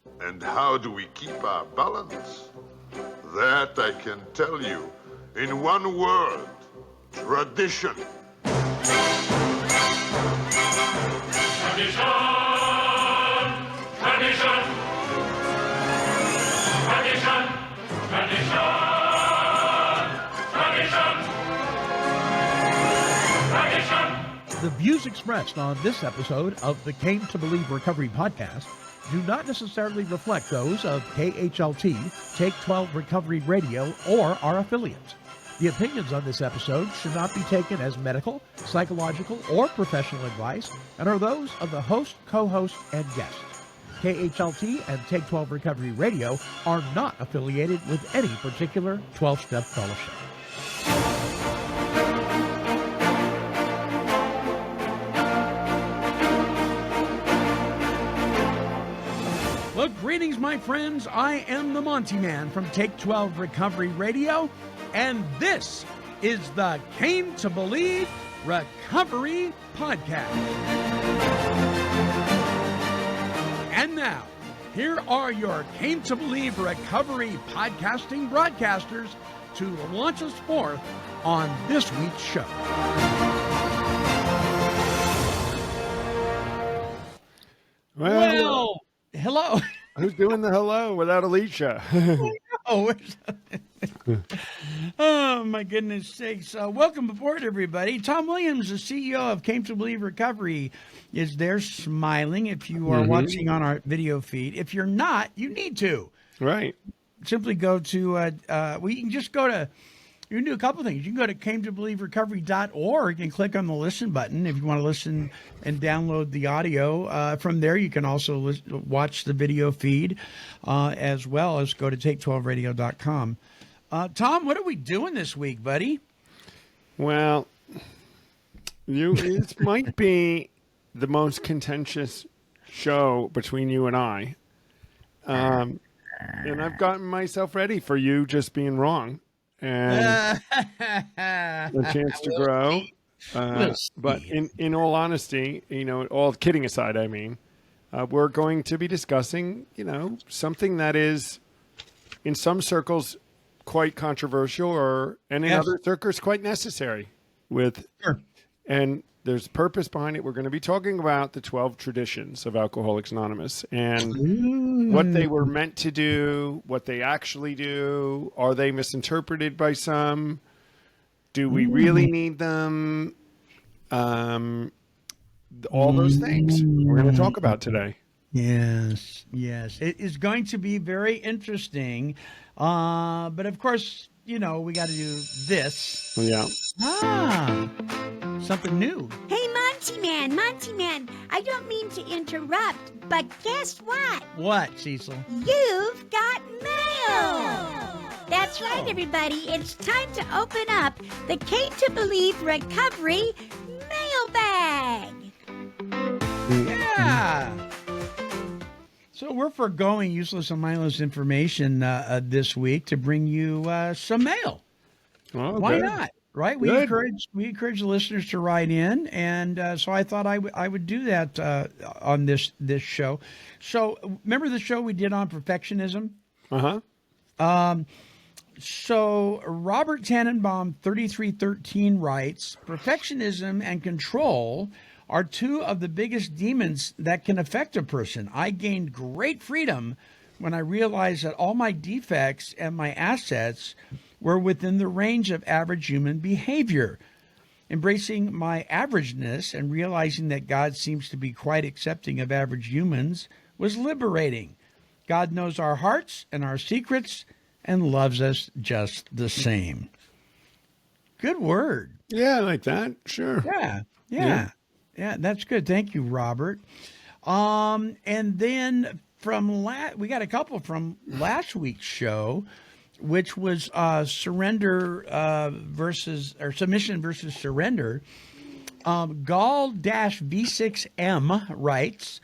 And how do we keep our balance? That I can tell you in one word: tradition. Tradition, tradition, tradition, tradition, tradition, tradition. The views expressed on this episode of the Came to Believe Recovery podcast do not necessarily reflect those of KHLT, Take 12 Recovery Radio, or our affiliates. The opinions on this episode should not be taken as medical, psychological, or professional advice and are those of the host, co-host, and guests. KHLT and Take 12 Recovery Radio are not affiliated with any particular 12-step fellowship. Well, greetings, my friends. I am the Monty Man from Take 12 Recovery Radio, and this is the Came to Believe Recovery Podcast. And now, here are your Came to Believe Recovery podcasting broadcasters to launch us forth on this week's show. Well, hello. Who's doing the hello without Alicia? Oh, my goodness sakes. Welcome aboard, everybody. Tom Williams, the CEO of Came to Believe Recovery, is there smiling if you are watching on our video feed. If you're not, you need to. Right. Simply go to, you can just go to, you can do a couple things. You can go to cametobelieverecovery.org and click on the listen button if you want to listen and download the audio. From there, you can also watch the video feed as well as go to take12radio.com. Tom, what are we doing this week, buddy? Well, this might be the most contentious show between you and I. And I've gotten myself ready for you just being wrong. And a chance to grow. But in all honesty, all kidding aside, I mean, we're going to be discussing, something that is in some circles quite controversial and in other circles quite necessary and there's purpose behind it. We're going to be talking about the 12 traditions of Alcoholics Anonymous and what they were meant to do, what they actually do. Are they misinterpreted by some? Do we really need them? All those things we're going to talk about today. Yes. It is going to be very interesting. But of course, we got to do this. Yeah. Something new. Hey, Monty Man, I don't mean to interrupt, but guess what? What, Cecil? You've got mail! That's right, everybody. It's time to open up the Came to Believe Recovery mailbag. Yeah. So we're foregoing useless and mindless information this week to bring you some mail. Oh, why good. not? Right? We encourage the listeners to write in, and so I thought I would do that on this show. So remember the show we did on perfectionism? So Robert Tannenbaum 3313 writes, perfectionism and control are two of the biggest demons that can affect a person. I gained great freedom when I realized that all my defects and my assets were within the range of average human behavior. Embracing my averageness and realizing that God seems to be quite accepting of average humans was liberating. God knows our hearts and our secrets and loves us just the same. Good word. Yeah, I like that. Sure. Yeah, that's good. Thank you, Robert. And then we got a couple from last week's show, which was submission versus surrender. Gall-V6M writes,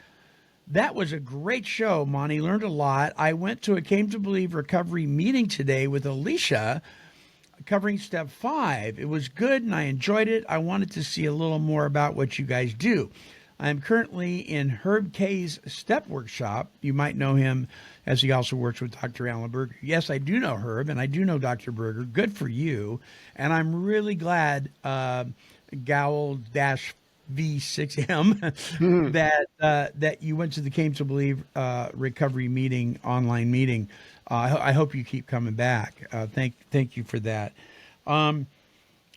that was a great show, Monty. Learned a lot. I went to a Came to Believe recovery meeting today with Alicia covering step 5. It was good and I enjoyed it. I wanted to see a little more about what you guys do. I am currently in Herb K's step workshop. You might know him as he also works with Dr. Alan Berger. Yes, I do know Herb, and I do know Dr. Berger. Good for you. And I'm really glad Gowl-V6M that you went to the Came to Believe recovery meeting, online meeting. I hope you keep coming back. Thank you for that.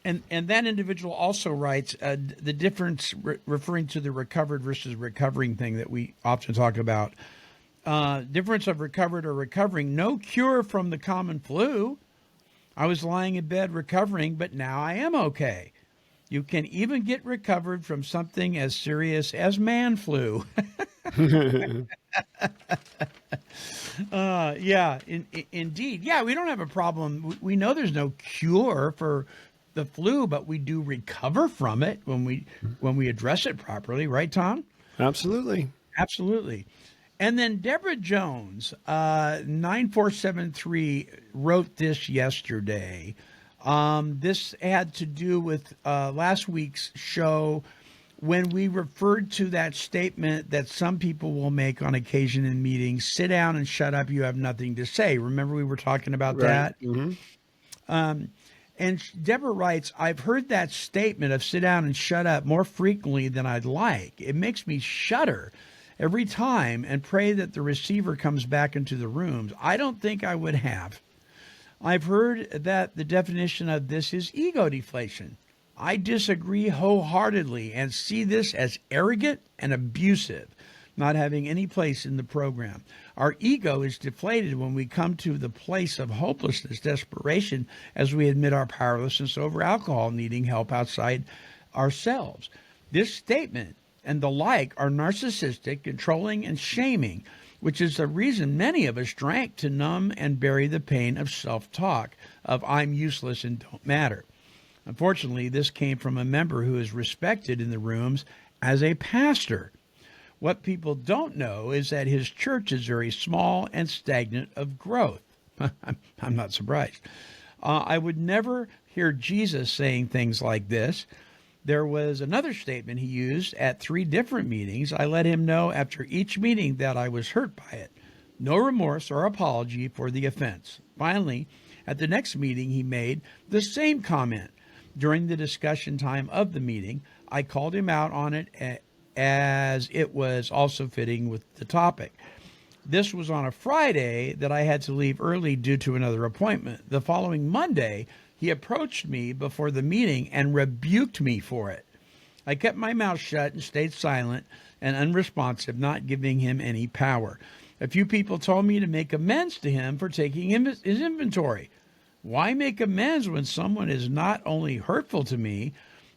And that individual also writes the difference, referring to the recovered versus recovering thing that we often talk about. Difference of recovered or recovering. No cure from the common flu. I was lying in bed recovering, but now I am okay. You can even get recovered from something as serious as man flu. Indeed. Yeah, we don't have a problem. We know there's no cure for the flu, but we do recover from it when we address it properly, right, Tom? Absolutely. Absolutely. And then Deborah Jones, 9473, wrote this yesterday. This had to do with last week's show when we referred to that statement that some people will make on occasion in meetings: sit down and shut up, you have nothing to say. Remember we were talking about that? Mm-hmm. And Deborah writes, I've heard that statement of sit down and shut up more frequently than I'd like. It makes me shudder every time and pray that the receiver comes back into the rooms. I don't think I would have. I've heard that the definition of this is ego deflation. I disagree wholeheartedly and see this as arrogant and abusive, not having any place in the program. Our ego is deflated when we come to the place of hopelessness, desperation, as we admit our powerlessness over alcohol, needing help outside ourselves. This statement and the like are narcissistic, controlling, and shaming, which is the reason many of us drank to numb and bury the pain of self-talk, of I'm useless and don't matter. Unfortunately, this came from a member who is respected in the rooms as a pastor. What people don't know is that his church is very small and stagnant of growth. I'm not surprised. I would never hear Jesus saying things like this. There was another statement he used at 3 different meetings. I let him know after each meeting that I was hurt by it. No remorse or apology for the offense. Finally, at the next meeting, he made the same comment. During the discussion time of the meeting, I called him out on it as it was also fitting with the topic. This was on a Friday that I had to leave early due to another appointment. The following Monday, he approached me before the meeting and rebuked me for it. I kept my mouth shut and stayed silent and unresponsive, not giving him any power. A few people told me to make amends to him for taking his inventory. Why make amends when someone is not only hurtful to me,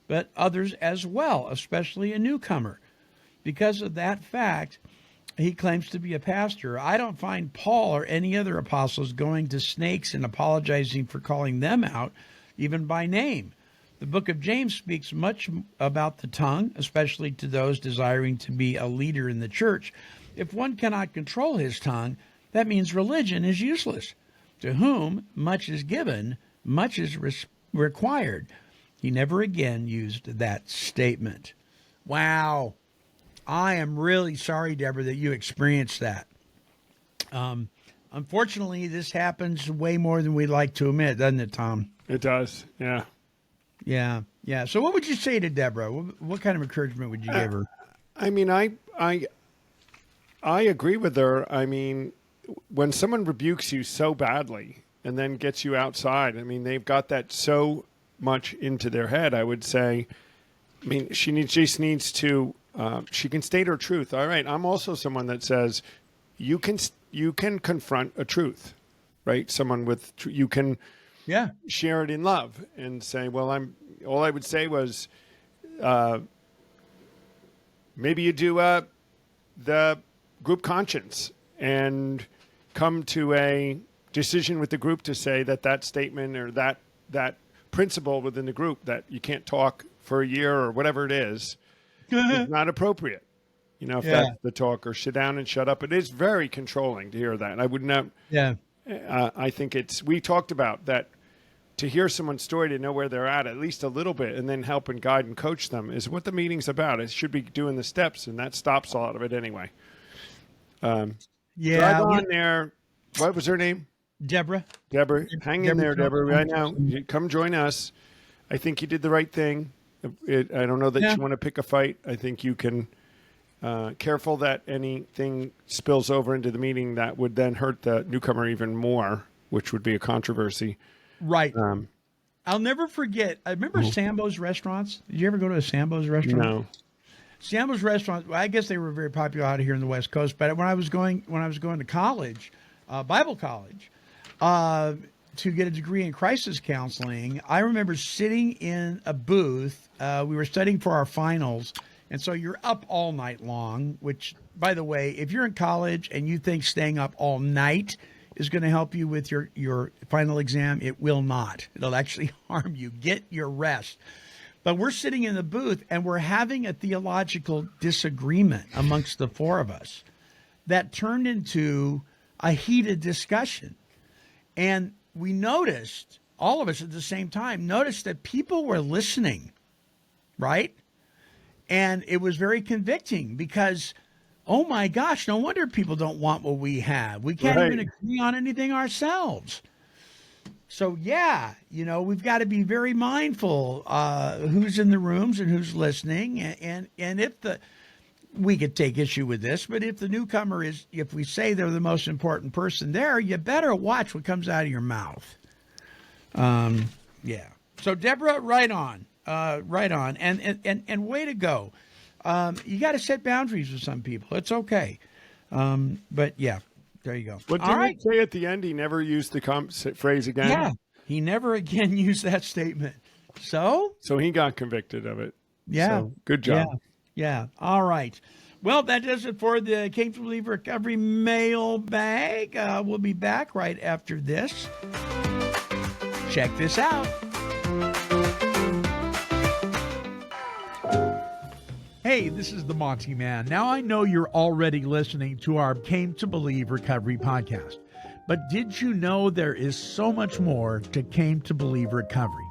but others as well, especially a newcomer? Because of that fact, he claims to be a pastor. I don't find Paul or any other apostles going to snakes and apologizing for calling them out, even by name. The book of James speaks much about the tongue, especially to those desiring to be a leader in the church. If one cannot control his tongue, that means religion is useless. To whom much is given, much is required. He never again used that statement. Wow. I am really sorry, Deborah, that you experienced that. Unfortunately, this happens way more than we'd like to admit, doesn't it, Tom? It does. Yeah. Yeah. Yeah. So what would you say to Deborah? What kind of encouragement would you give her? I mean, I agree with her. I mean, when someone rebukes you so badly and then gets you outside, I mean, they've got that so much into their head, I would say. I mean, she just needs to, she can state her truth. All right. I'm also someone that says you can confront a truth, right? Someone with, you can share it in love and say, well, all I would say was, maybe you do the group conscience and come to a decision with the group to say that statement or that principle within the group that you can't talk for a year or whatever it is not appropriate. You know, if that's the talk, or sit down and shut up. It is very controlling to hear that. I would not. Yeah. I think we talked about that. to hear someone's story, to know where they're at least a little bit, and then help and guide and coach them is what the meeting's about. It should be doing the steps, and that stops a lot of it anyway. Drive on there. What was her name? Deborah. Hang in there, Deborah. Right now, come join us. I think you did the right thing. I don't know that you want to pick a fight. I think you can. Careful that anything spills over into the meeting that would then hurt the newcomer even more, which would be a controversy. Right. I'll never forget. I remember Sambo's restaurants. Did you ever go to a Sambo's restaurant? No. Sambo's restaurants. Well, I guess they were very popular out here in the West Coast. But when I was going to college, Bible college, to get a degree in crisis counseling, I remember sitting in a booth. We were studying for our finals. And so you're up all night long, which, by the way, if you're in college and you think staying up all night is going to help you with your final exam, it will not. It'll actually harm you. Get your rest. But we're sitting in the booth and we're having a theological disagreement amongst the four of us that turned into a heated discussion. And we noticed, all of us at the same time, noticed that people were listening, right? And it was very convicting because, oh my gosh, no wonder people don't want what we have. We can't even agree on anything ourselves. So, yeah, we've got to be very mindful who's in the rooms and who's listening. And if we could take issue with this, but if the newcomer if we say they're the most important person there, you better watch what comes out of your mouth. Yeah. So, Deborah, right on. Right on. And way to go. You got to set boundaries with some people. It's okay. But yeah, there you go. What did he say at the end? He never used the phrase again? Yeah. He never again used that statement. So he got convicted of it. Yeah. So, good job. Yeah. All right. Well, that does it for the Came to Believe Recovery mailbag. We'll be back right after this. Check this out. Hey, this is the Monty Man. Now, I know you're already listening to our Came to Believe Recovery podcast, but did you know there is so much more to Came to Believe Recovery?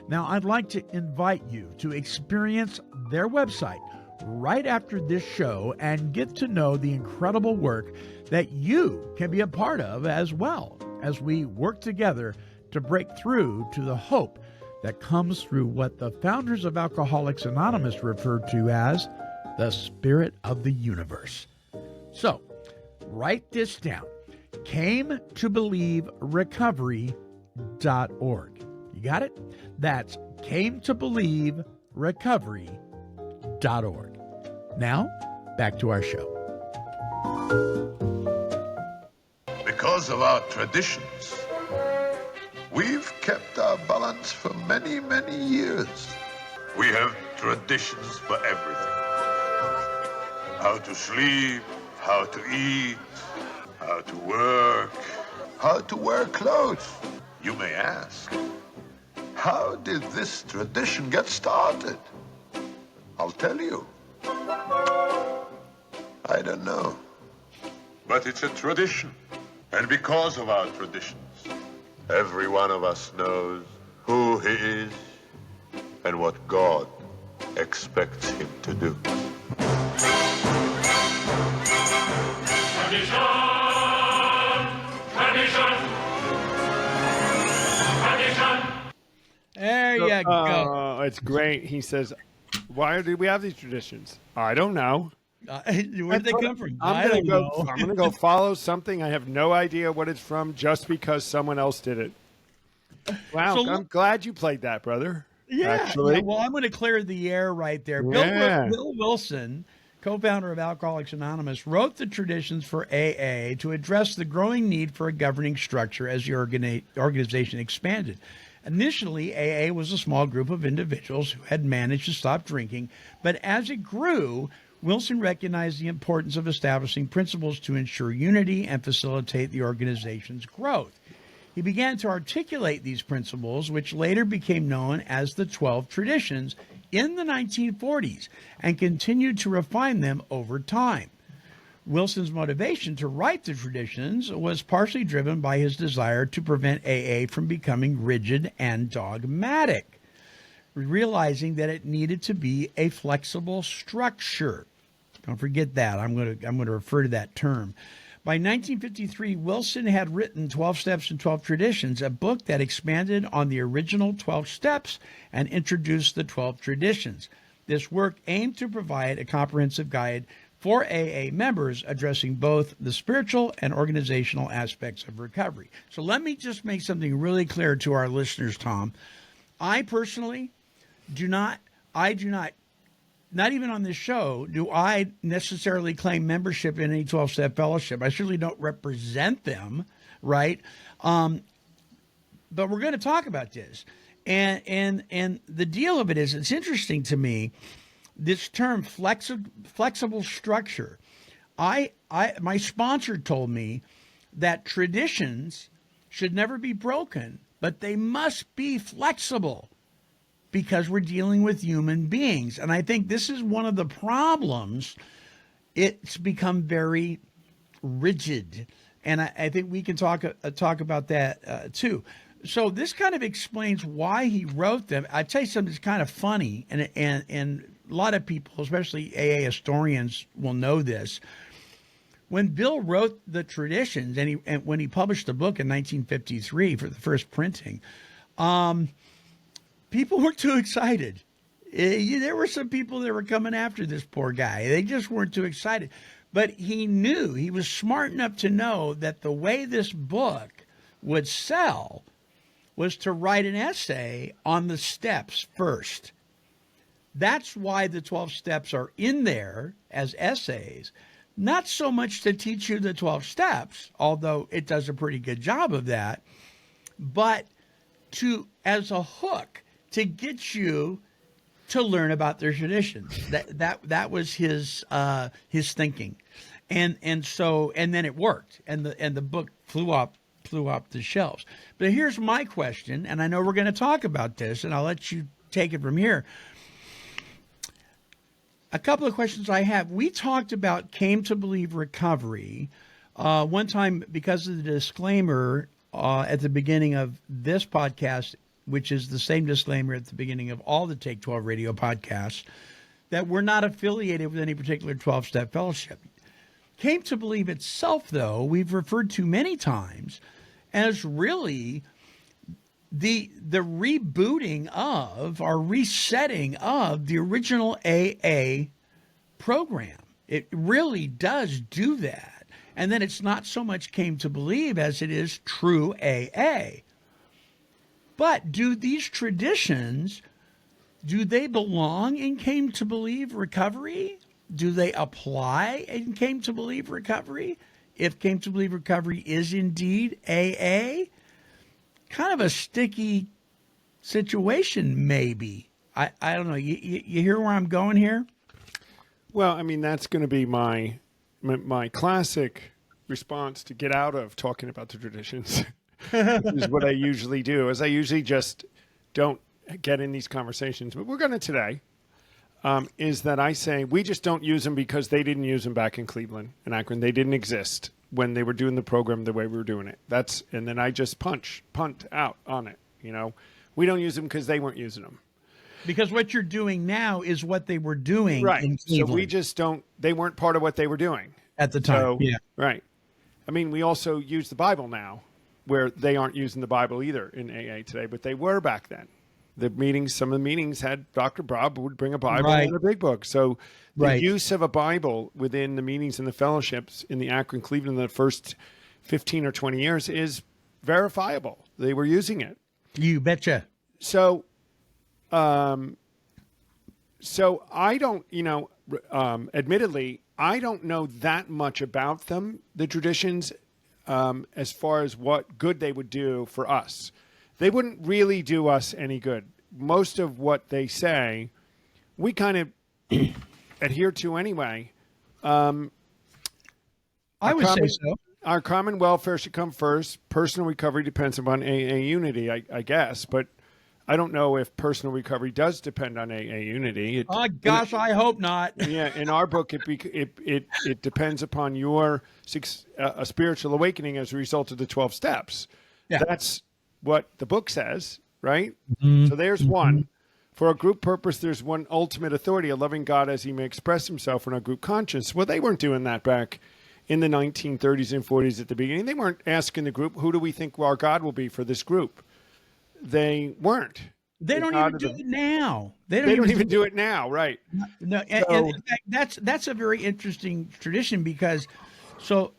Now, I'd like to invite you to experience their website right after this show and get to know the incredible work that you can be a part of as well as we work together to break through to the hope that comes through what the founders of Alcoholics Anonymous referred to as the spirit of the universe. So, write this down. Came to Believe Recovery.org. You got it? That's Came to Believe Recovery.org. Now, back to our show. Because of our traditions, we've kept our balance for many, many years. We have traditions for everything. How to sleep, how to eat, how to work, how to wear clothes. You may ask, how did this tradition get started? I'll tell you. I don't know. But it's a tradition. And because of our traditions, every one of us knows who he is and what God expects him to do. Tradition! Tradition! Tradition! There you go. Oh, it's great. He says, why do we have these traditions? I don't know. Where'd they come from? I'm gonna go follow something. I have no idea what it's from just because someone else did it. Wow, So- I'm glad you played that, brother. Yeah. Actually. Yeah, well, I'm going to clear the air right there. Yeah. Bill Wilson, co-founder of Alcoholics Anonymous, wrote the traditions for AA to address the growing need for a governing structure as the organization expanded. Initially, AA was a small group of individuals who had managed to stop drinking, but as it grew, Wilson recognized the importance of establishing principles to ensure unity and facilitate the organization's growth. He began to articulate these principles, which later became known as the 12 Traditions, in the 1940s and continued to refine them over time. Wilson's motivation to write the traditions was partially driven by his desire to prevent AA from becoming rigid and dogmatic, realizing that it needed to be a flexible structure. Don't forget that. I'm going to refer to that term. By 1953, Wilson had written 12 Steps and 12 Traditions, a book that expanded on the original 12 steps and introduced the 12 traditions. This work aimed to provide a comprehensive guide for AA members addressing both the spiritual and organizational aspects of recovery. So let me just make something really clear to our listeners, Tom. I personally not even on this show, do I necessarily claim membership in any 12-step fellowship. I certainly don't represent them, right? But we're going to talk about this. And the deal of it is, it's interesting to me, this term flexible structure. My sponsor told me that traditions should never be broken, but they must be flexible because we're dealing with human beings. And I think this is one of the problems. It's become very rigid. And I think we can talk about that too. So this kind of explains why he wrote them. I'd tell you something that's kind of funny, and a lot of people, especially AA historians, will know this. When Bill wrote the traditions, and when he published the book in 1953 for the first printing, people weren't too excited. There were some people that were coming after this poor guy. They just weren't too excited. But he was smart enough to know that the way this book would sell was to write an essay on the steps first. That's why the 12 steps are in there as essays, not so much to teach you the 12 steps, although it does a pretty good job of that, but as a hook to get you to learn about their traditions. That was his thinking, and then it worked, and the book flew up the shelves. But here's my question, and I know we're going to talk about this, and I'll let you take it from here. A couple of questions I have. We talked about Came to Believe recovery one time because of the disclaimer at the beginning of this podcast, which is the same disclaimer at the beginning of all the Take 12 radio podcasts, that we're not affiliated with any particular 12-step fellowship. Came to Believe itself, though, we've referred to many times as really the rebooting of or resetting of the original AA program. It really does do that. And then it's not so much Came to Believe as it is true AA. But do these traditions, do they belong in Came to Believe recovery? Do they apply in Came to Believe recovery? If Came to Believe recovery is indeed AA? Kind of a sticky situation, maybe. I don't know. You hear where I'm going here? Well, I mean, that's going to be my classic response to get out of talking about the traditions. Is what I usually do. Is I usually just don't get in these conversations, but we're going to today. Is that I say we just don't use them because they didn't use them back in Cleveland and Akron. They didn't exist when they were doing the program the way we were doing it. And then I just punt out on it. We don't use them because they weren't using them. Because what you're doing now is what they were doing right. in Cleveland. So we just don't. They weren't part of what they were doing at the time. So, yeah. Right. I mean, we also use the Bible now, where they aren't using the Bible either in AA today, but they were back then. The meetings, some of the meetings had Dr. Bob would bring a Bible and a big book. So the use of a Bible within the meetings and the fellowships in the Akron, Cleveland, in the first 15 or 20 years is verifiable. They were using it. You betcha. So I don't, admittedly, I don't know that much about them, the traditions, as far as what good they would do for us. They wouldn't really do us any good. Most of what they say, we kind of adhere to anyway. I would say so. Our common welfare should come first. Personal recovery depends upon AA unity, I guess. But I don't know if personal recovery does depend on AA unity. Oh gosh, I hope not. Yeah, in our book, it depends upon your a spiritual awakening as a result of the 12 steps. Yeah. That's what the book says, right? So there's one. For a group purpose, there's one ultimate authority, a loving God as he may express himself in our group conscience. Well, they weren't doing that back in the 1930s and 40s at the beginning. They weren't asking the group, who do we think our God will be for this group? They weren't. They don't even do it now. They don't even do it now, right? No, and in fact, that's a very interesting tradition because, so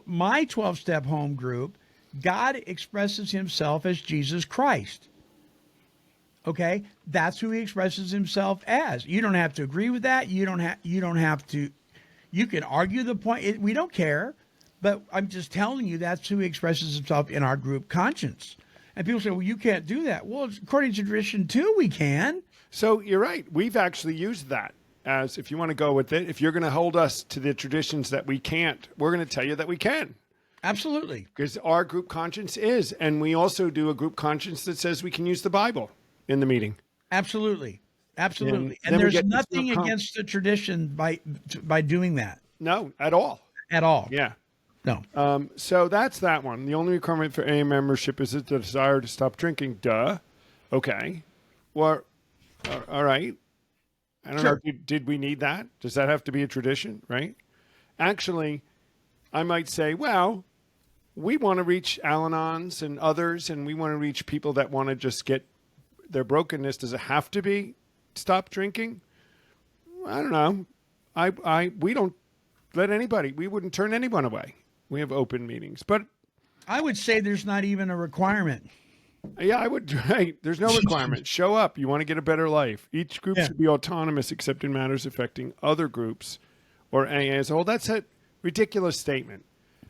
my 12-step home group, God expresses himself as Jesus Christ. Okay, that's who he expresses himself as. You don't have to agree with that. You don't have to. You can argue the point. We don't care, but I'm just telling you that's who he expresses himself in our group conscience. And people say, well, you can't do that. Well, according to tradition too, we can. So you're right. We've actually used that as, if you want to go with it, if you're going to hold us to the traditions that we can't, we're going to tell you that we can. Absolutely. Because our group conscience is. And we also do a group conscience that says we can use the Bible in the meeting. Absolutely. Absolutely. And And there's nothing against the tradition by doing that. No, at all. At all. Yeah. No. So that's that one. The only requirement for AA membership is the desire to stop drinking. Duh. Okay. Well, all right. I don't know. Did we need that? Does that have to be a tradition, right? Actually, I might say, well, we want to reach Al-Anons and others, and we want to reach people that want to just get their brokenness. Does it have to be stop drinking? I don't know. We don't let anybody. We wouldn't turn anyone away. We have open meetings, but I would say there's not even a requirement. Yeah, I would. Right. There's no requirement. Show up. You want to get a better life. Each group should be autonomous except in matters affecting other groups or AA as a whole. That's a ridiculous statement.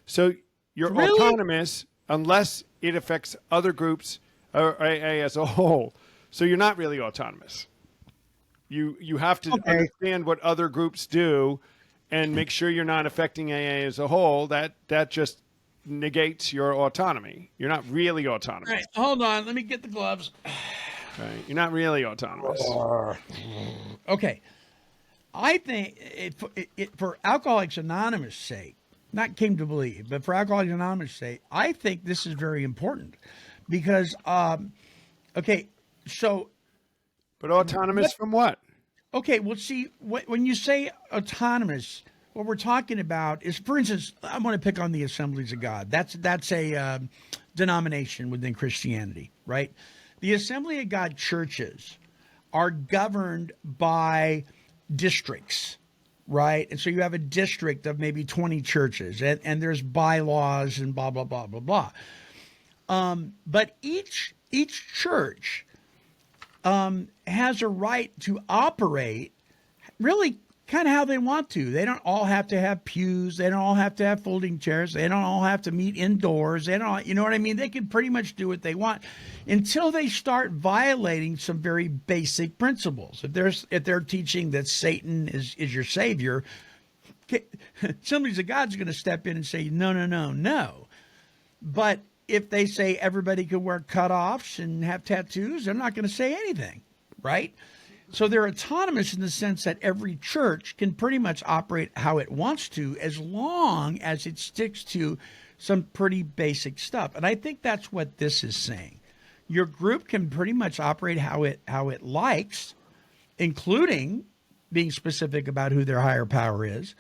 So you're autonomous unless it affects other groups or AA as a whole. So you're not really autonomous. You have to understand what other groups do and make sure you're not affecting AA as a whole. That just negates your autonomy. You're not really autonomous. All right, hold on. Let me get the gloves. Right. You're not really autonomous. Okay. I think for Alcoholics Anonymous' sake, not Came to Believe, but for Alcoholics Anonymous' sake, I think this is very important because, so. But autonomous from what? Okay, well, see, when you say autonomous, what we're talking about is, for instance, I want to pick on the Assemblies of God. That's a denomination within Christianity, right? The Assembly of God churches are governed by districts, right? And so you have a district of maybe 20 churches, and there's bylaws and blah, blah, blah, blah, blah. But each church has a right to operate really kind of how they want to. They don't all have to have pews. They don't all have to have folding chairs. They don't all have to meet indoors. They don't, you know what I mean? They can pretty much do what they want until they start violating some very basic principles. If they're teaching that Satan is your savior, Assemblies of God's going to step in and say, no. But if they say everybody can wear cutoffs and have tattoos, they're not going to say anything, right? So they're autonomous in the sense that every church can pretty much operate how it wants to as long as it sticks to some pretty basic stuff. And I think that's what this is saying. Your group can pretty much operate how it likes, including being specific about who their higher power is.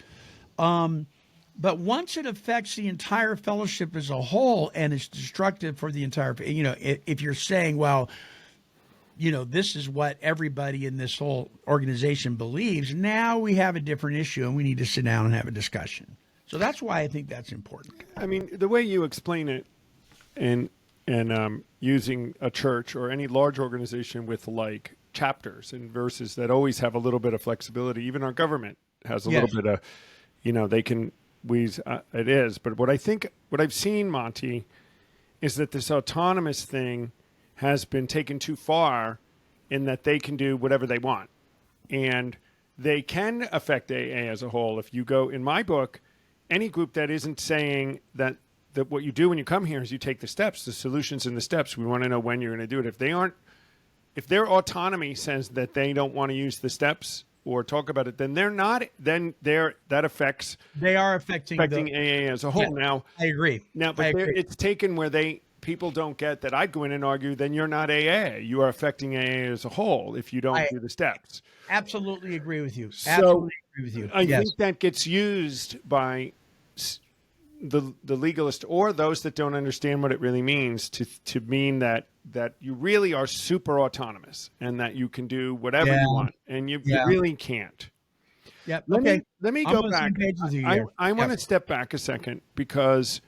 But once it affects the entire fellowship as a whole and it's destructive for the entire, if you're saying, well, this is what everybody in this whole organization believes, now we have a different issue and we need to sit down and have a discussion. So that's why I think that's important. I mean, the way you explain it and using a church or any large organization with like chapters and verses that always have a little bit of flexibility, even our government has a little bit of, they can wheeze, it is. But what I've seen, Monty, is that this autonomous thing has been taken too far in that they can do whatever they want. And they can affect AA as a whole. If you go, in my book, any group that isn't saying that what you do when you come here is you take the steps, the solutions and the steps. We want to know when you're going to do it. If they aren't if their autonomy says that they don't want to use the steps or talk about it, then they're not. Then that affects. They are affecting AA as a whole. Yeah, Now, I agree. But I agree. it's taken where people don't get that. I'd go in and argue, then you're not AA. You are affecting AA as a whole if you don't do the steps. Absolutely agree with you. So Absolutely agree with you. I Yes. think that gets used by the legalist or those that don't understand what it really means to mean that you really are super autonomous and that you can do whatever you want, and you really can't. Yep. Let Okay. me I'm go on the same back. page with you here. I want to step back a second because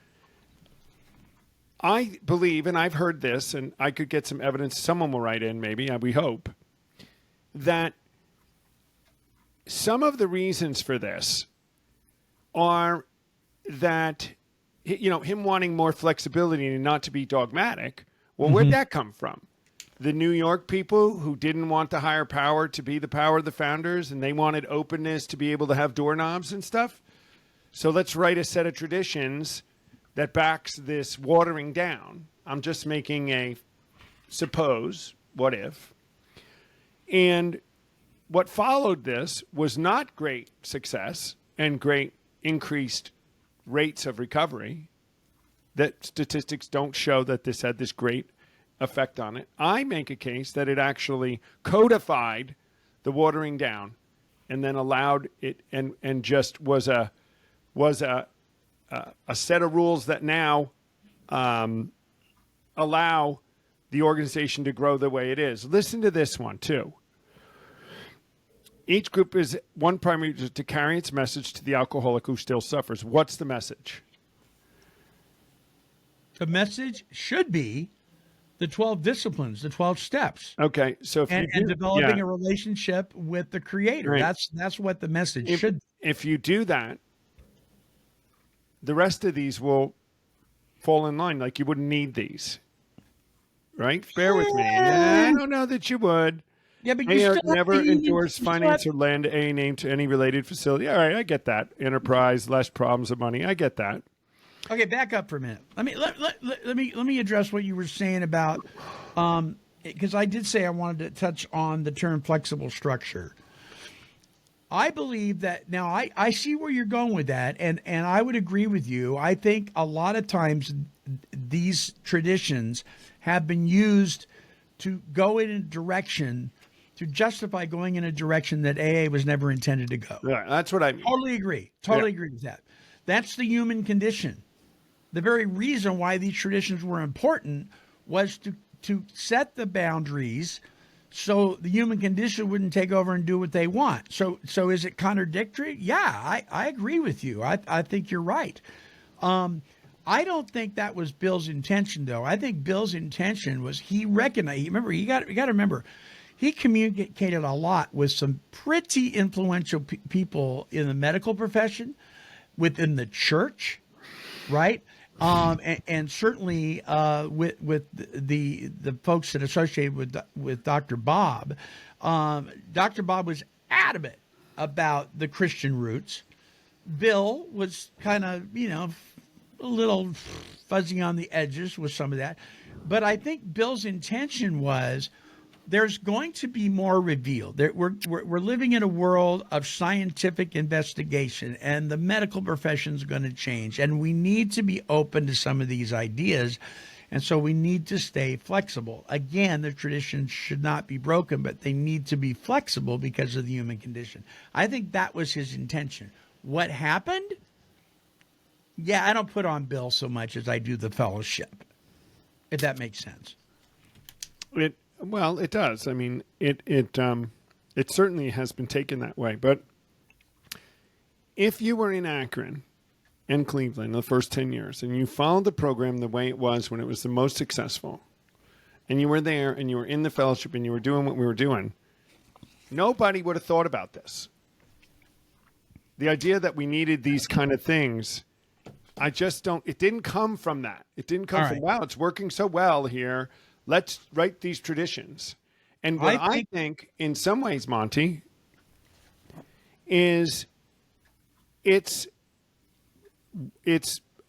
I believe, and I've heard this, and I could get some evidence. Someone will write in, maybe, we hope, that some of the reasons for this are that, him wanting more flexibility and not to be dogmatic. Well, where'd that come from? The New York people who didn't want the higher power to be the power of the founders, and they wanted openness to be able to have doorknobs and stuff. So let's write a set of traditions that backs this watering down. I'm just making a suppose, what if. And what followed this was not great success and great increased rates of recovery. That statistics don't show that this had this great effect on it. I make a case that it actually codified the watering down and then allowed it and just was a set of rules that now allow the organization to grow the way it is. Listen to this one, too. Each group is one primary to carry its message to the alcoholic who still suffers. What's the message? The message should be the 12 disciplines, the 12 steps. Okay, so if and developing a relationship with the Creator. Right. That's what the message should be. If you do that, the rest of these will fall in line. Like you wouldn't need these, right? Bear with me. I don't know that you would. Yeah, but you AA still never have to, endorse finance or lend a name to any related facility. All right, I get that. Enterprise, less problems of money. I get that. Okay, back up for a minute. Let me address what you were saying about because I did say I wanted to touch on the term flexible structure. I believe that now I see where you're going with that, and I would agree with you. I think a lot of times these traditions have been used to go in a direction, to justify going in a direction that AA was never intended to go. Yeah, that's what I mean. Totally agree. Totally agree with that. That's the human condition. The very reason why these traditions were important was to set the boundaries so the human condition wouldn't take over and do what they want. So is it contradictory? Yeah, I agree with you. I think you're right. I don't think that was Bill's intention, though. I think Bill's intention was he recognized. Remember, you got to remember, he communicated a lot with some pretty influential people in the medical profession, within the church, right? And certainly with the folks that associated with Dr. Bob. Dr. Bob was adamant about the Christian roots. Bill was kind of, a little fuzzy on the edges with some of that. But I think Bill's intention was there's going to be more revealed. We're living in a world of scientific investigation, and the medical profession is going to change. And we need to be open to some of these ideas. And so we need to stay flexible. Again, the traditions should not be broken, but they need to be flexible because of the human condition. I think that was his intention. What happened? Yeah, I don't put on Bill so much as I do the fellowship, if that makes sense. Well, it does. I mean, it certainly has been taken that way. But if you were in Akron and Cleveland the first 10 years and you followed the program the way it was when it was the most successful, and you were there and you were in the fellowship and you were doing what we were doing, nobody would have thought about this. The idea that we needed these kind of things, I just don't, it didn't come from that. It didn't come from, wow, it's working so well here. Let's write these traditions. And what I think in some ways, Monty, is its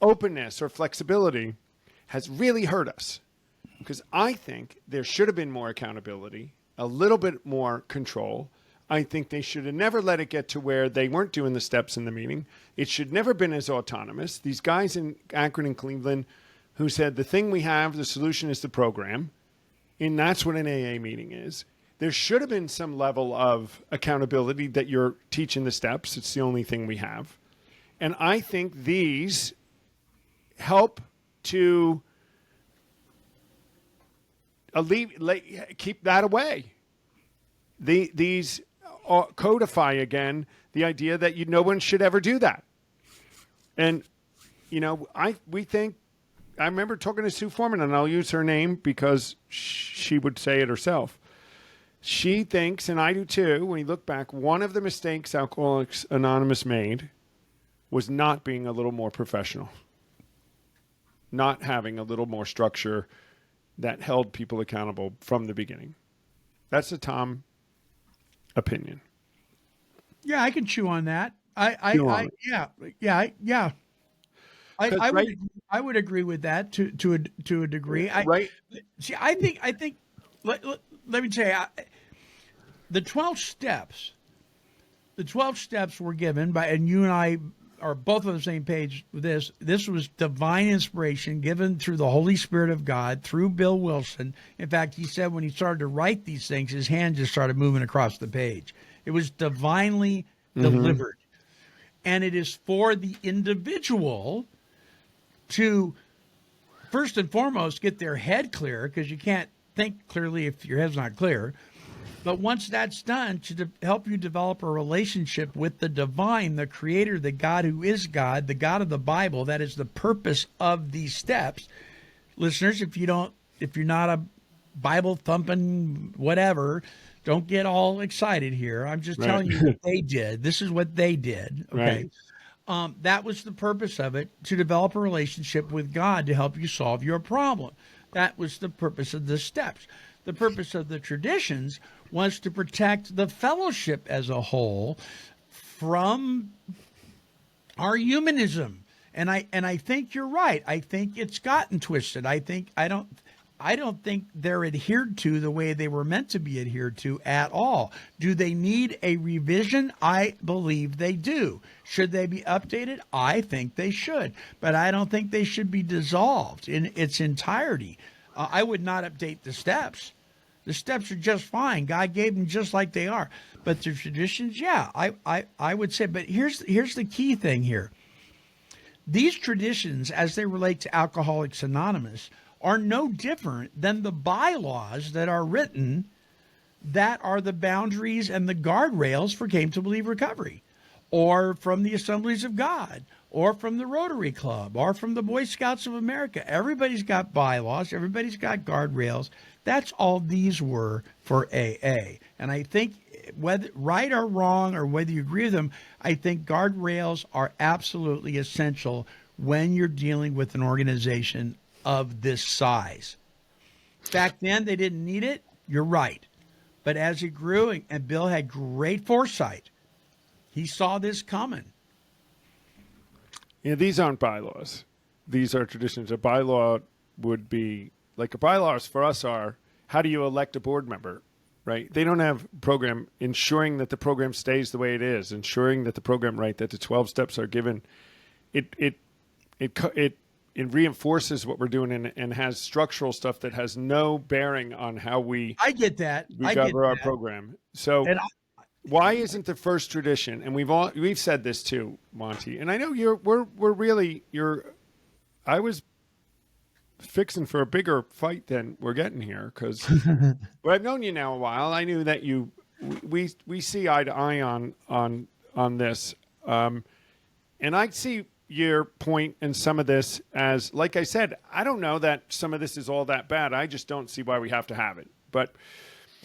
openness or flexibility has really hurt us. because I think there should have been more accountability, a little bit more control. I think they should have never let it get to where they weren't doing the steps in the meeting. It should never been as autonomous. These guys in Akron and Cleveland who said the thing we have, the solution is the program, and that's what an AA meeting is. There should have been some level of accountability that you're teaching the steps. It's the only thing we have. And I think these help to keep that away. These codify again the idea that no one should ever do that. And, we think, I remember talking to Sue Foreman, and I'll use her name because she would say it herself. She thinks, and I do too, when you look back, one of the mistakes Alcoholics Anonymous made was not being a little more professional, not having a little more structure that held people accountable from the beginning. That's a Tom opinion. Yeah, I can chew on that. I would agree with that to a degree. Right. I think. Let me tell you, the 12 steps. The 12 steps were given by, and you and I are both on the same page with this. This was divine inspiration given through the Holy Spirit of God through Bill Wilson. In fact, he said when he started to write these things, his hand just started moving across the page. It was divinely delivered. And it is for the individual to, first and foremost, get their head clear, because you can't think clearly if your head's not clear. But once that's done, to help you develop a relationship with the divine, the creator, the God who is God, the God of the Bible. That is the purpose of these steps. Listeners, if you're not a Bible thumping whatever, don't get all excited here. I'm just telling you what they did. This is what they did. Okay. Right. That was the purpose of it, to develop a relationship with God to help you solve your problem. That was the purpose of the steps. The purpose of the traditions was to protect the fellowship as a whole from our humanism. And I think you're right. I think it's gotten twisted. I don't think they're adhered to the way they were meant to be adhered to at all. Do they need a revision? I believe they do. Should they be updated? I think they should. But I don't think they should be dissolved in its entirety. I would not update the steps. The steps are just fine. God gave them just like they are. But the traditions, yeah, I would say. But here's the key thing here. These traditions, as they relate to Alcoholics Anonymous, are no different than the bylaws that are written that are the boundaries and the guardrails for Came to Believe Recovery, or from the Assemblies of God, or from the Rotary Club, or from the Boy Scouts of America. Everybody's got bylaws. Everybody's got guardrails. That's all these were for AA. And I think, whether right or wrong, or whether you agree with them, I think guardrails are absolutely essential when you're dealing with an organization of this size. Back then, they didn't need it. You're right. But as it grew, and Bill had great foresight, he saw this coming. Yeah, these aren't bylaws. These are traditions. A bylaw would be, like, a bylaws for us are, how do you elect a board member, right? They don't have program ensuring that the program stays the way it is, ensuring that the program, right, that the 12 steps are given. It reinforces what we're doing and has structural stuff that has no bearing on how we cover our program. So why isn't the first tradition? And we've said this too, Monty. And I know I was fixing for a bigger fight than we're getting here, because but I've known you now a while. I knew that we see eye to eye on this, and I see your point and some of this as, like I said, I don't know that some of this is all that bad. I just don't see why we have to have it. But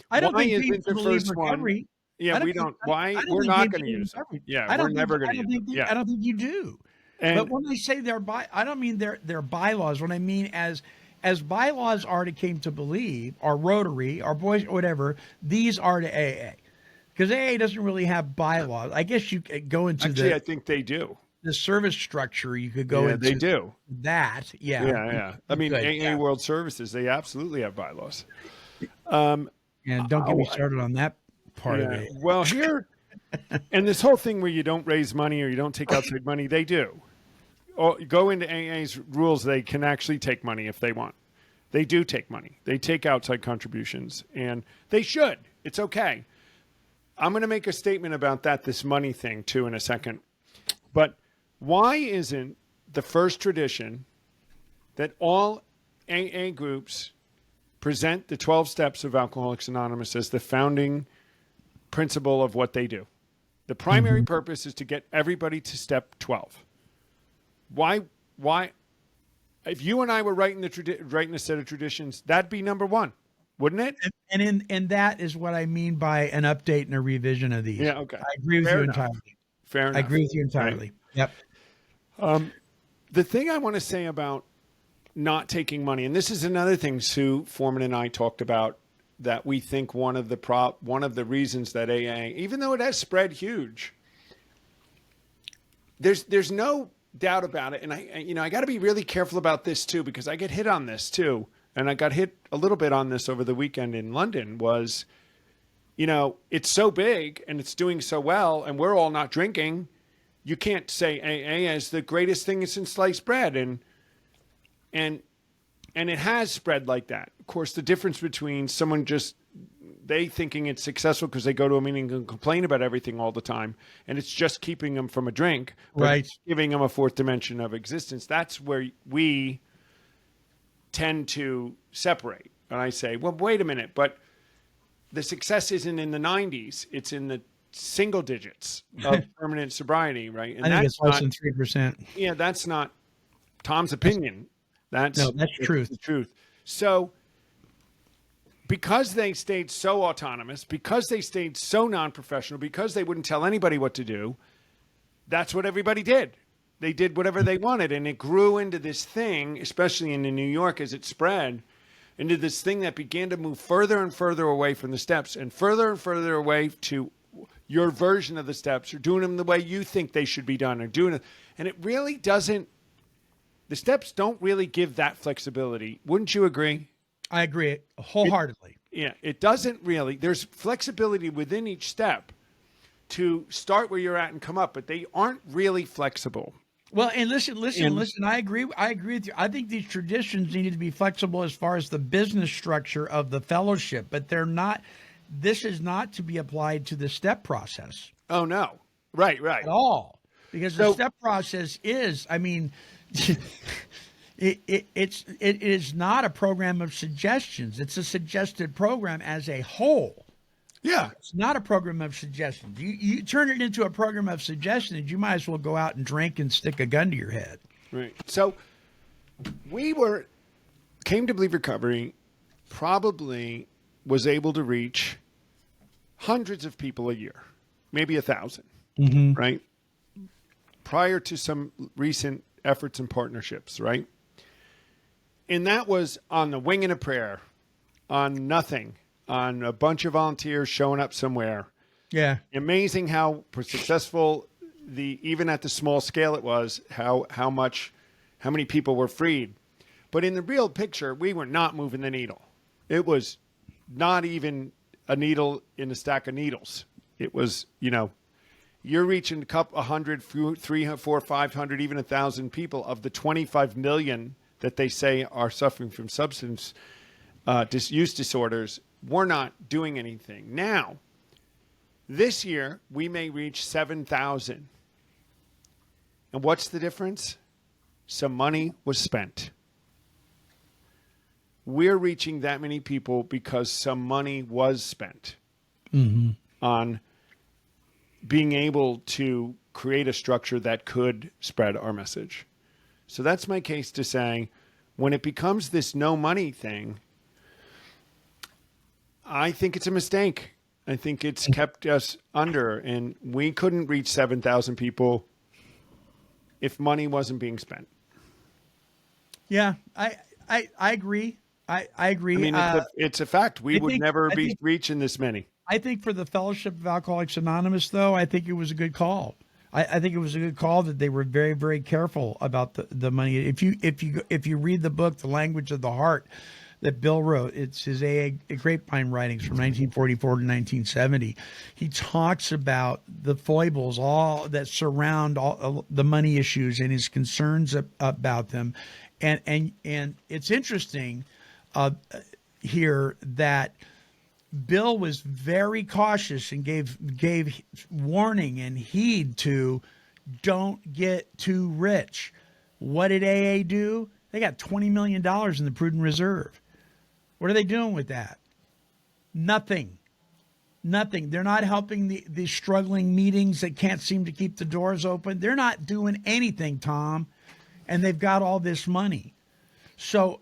I don't why think isn't the first one? Yeah, we don't. Why we're not going to use it? Yeah, we're never going to use it. Yeah, I don't think you do. But when I say I don't mean they're bylaws. What I mean as bylaws are to Came to Believe, or Rotary, or Boys, or whatever, these are to AA. Because AA doesn't really have bylaws. I guess you go into Actually, I think they do. the service structure, you could go Yeah, into they do. that. Yeah. Yeah. I mean, Good, AA yeah. World Services, they absolutely have bylaws. And don't get me Oh, started on that part of Yeah. it. Well, here, and this whole thing where you don't raise money or you don't take outside money, they do. Or go into AA's rules, they can actually take money if they want. They do take money. They take outside contributions, and they should. It's okay. I'm going to make a statement about that, this money thing, too, in a second. But why isn't the first tradition that all AA groups present the 12 steps of Alcoholics Anonymous as the founding principle of what they do? The primary purpose is to get everybody to step 12. Why? If you and I were writing a set of traditions, that'd be number one, wouldn't it? And that is what I mean by an update and a revision of these. Yeah, okay. I agree with Fair you enough. entirely. Fair enough. I agree with you entirely. Yep. The thing I want to say about not taking money, and this is another thing Sue Foreman and I talked about, that we think one of the reasons that AA, even though it has spread huge, there's no doubt about it. And I got to be really careful about this too, because I get hit on this too. And I got hit a little bit on this over the weekend in London was, it's so big and it's doing so well and we're all not drinking. You can't say AA is the greatest thing since sliced bread. And it has spread like that. Of course, the difference between someone they thinking it's successful because they go to a meeting and complain about everything all the time, and it's just keeping them from a drink, but Right. giving them a fourth dimension of existence. That's where we tend to separate. And I say, well, wait a minute, but the success isn't in the 90s. It's in the single digits of permanent sobriety, right? And I think that's it's less not, than 3%. yeah, that's not Tom's opinion. That's truth. The truth. So because they stayed so autonomous, because they stayed so non-professional, because they wouldn't tell anybody what to do, that's what everybody did. They did whatever they wanted, and it grew into this thing, especially in New York as it spread, into this thing that began to move further and further away from the steps and further away to your version of the steps, or doing them the way you think they should be done, or doing it. And it really doesn't, the steps don't really give that flexibility. Wouldn't you agree? I agree wholeheartedly. Yeah, it doesn't really. There's flexibility within each step to start where you're at and come up, but they aren't really flexible. Well, and listen. I agree with you. I think these traditions need to be flexible as far as the business structure of the fellowship, but they're not. This is not to be applied to the step process Oh, no. Right. at all, because the step process is, I mean, it is not a program of suggestions. It's a suggested program as a whole. Yeah. It's not a program of suggestions. You turn it into a program of suggestions, you might as well go out and drink and stick a gun to your head. Right. So came to Believe Recovery, probably was able to reach hundreds of people a year, maybe 1,000, right? Prior to some recent efforts and partnerships, right? And that was on the wing and a prayer, on nothing, on a bunch of volunteers showing up somewhere. Yeah. Amazing how successful even at the small scale it was, how many people were freed. But in the real picture, we were not moving the needle. It was not even a needle in a stack of needles. It was, you're reaching a couple, 100, 300, 400, 500, even 1,000 people of the 25 million that they say are suffering from substance use disorders. We're not doing anything. Now, this year, we may reach 7,000. And what's the difference? Some money was spent. We're reaching that many people because some money was spent on being able to create a structure that could spread our message. So that's my case to say, when it becomes this no money thing, I think it's a mistake. I think it's kept us under, and we couldn't reach 7,000 people if money wasn't being spent. Yeah, I agree. I agree. I mean, it's a fact. We would never be reaching this many. I think for the Fellowship of Alcoholics Anonymous, though, I think it was a good call. I think it was a good call that they were very, very careful about the money. If you read the book, The Language of the Heart, that Bill wrote, it's his A.A. Grapevine writings from 1944 to 1970. He talks about the foibles all that surround all the money issues and his concerns about them, and it's interesting here that Bill was very cautious and gave warning and heed to don't get too rich. What did AA do? They got $20 million in the Prudent Reserve. What are they doing with that? Nothing. They're not helping the struggling meetings that can't seem to keep the doors open. They're not doing anything, Tom, and they've got all this money. So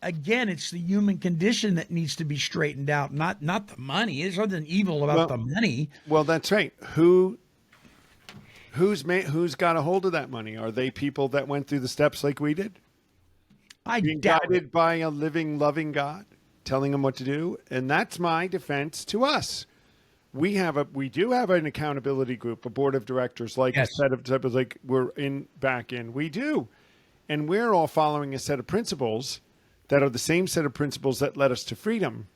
again, it's the human condition that needs to be straightened out, not the money. There's nothing evil about the money. Well, that's right. Who's got a hold of that money? Are they people that went through the steps like we did? Being guided by a living, loving God, telling them what to do, and that's my defense to us. We do have an accountability group, a board of directors, like a set of like we're back in. We do, and we're all following a set of principles that are the same set of principles that led us to freedom.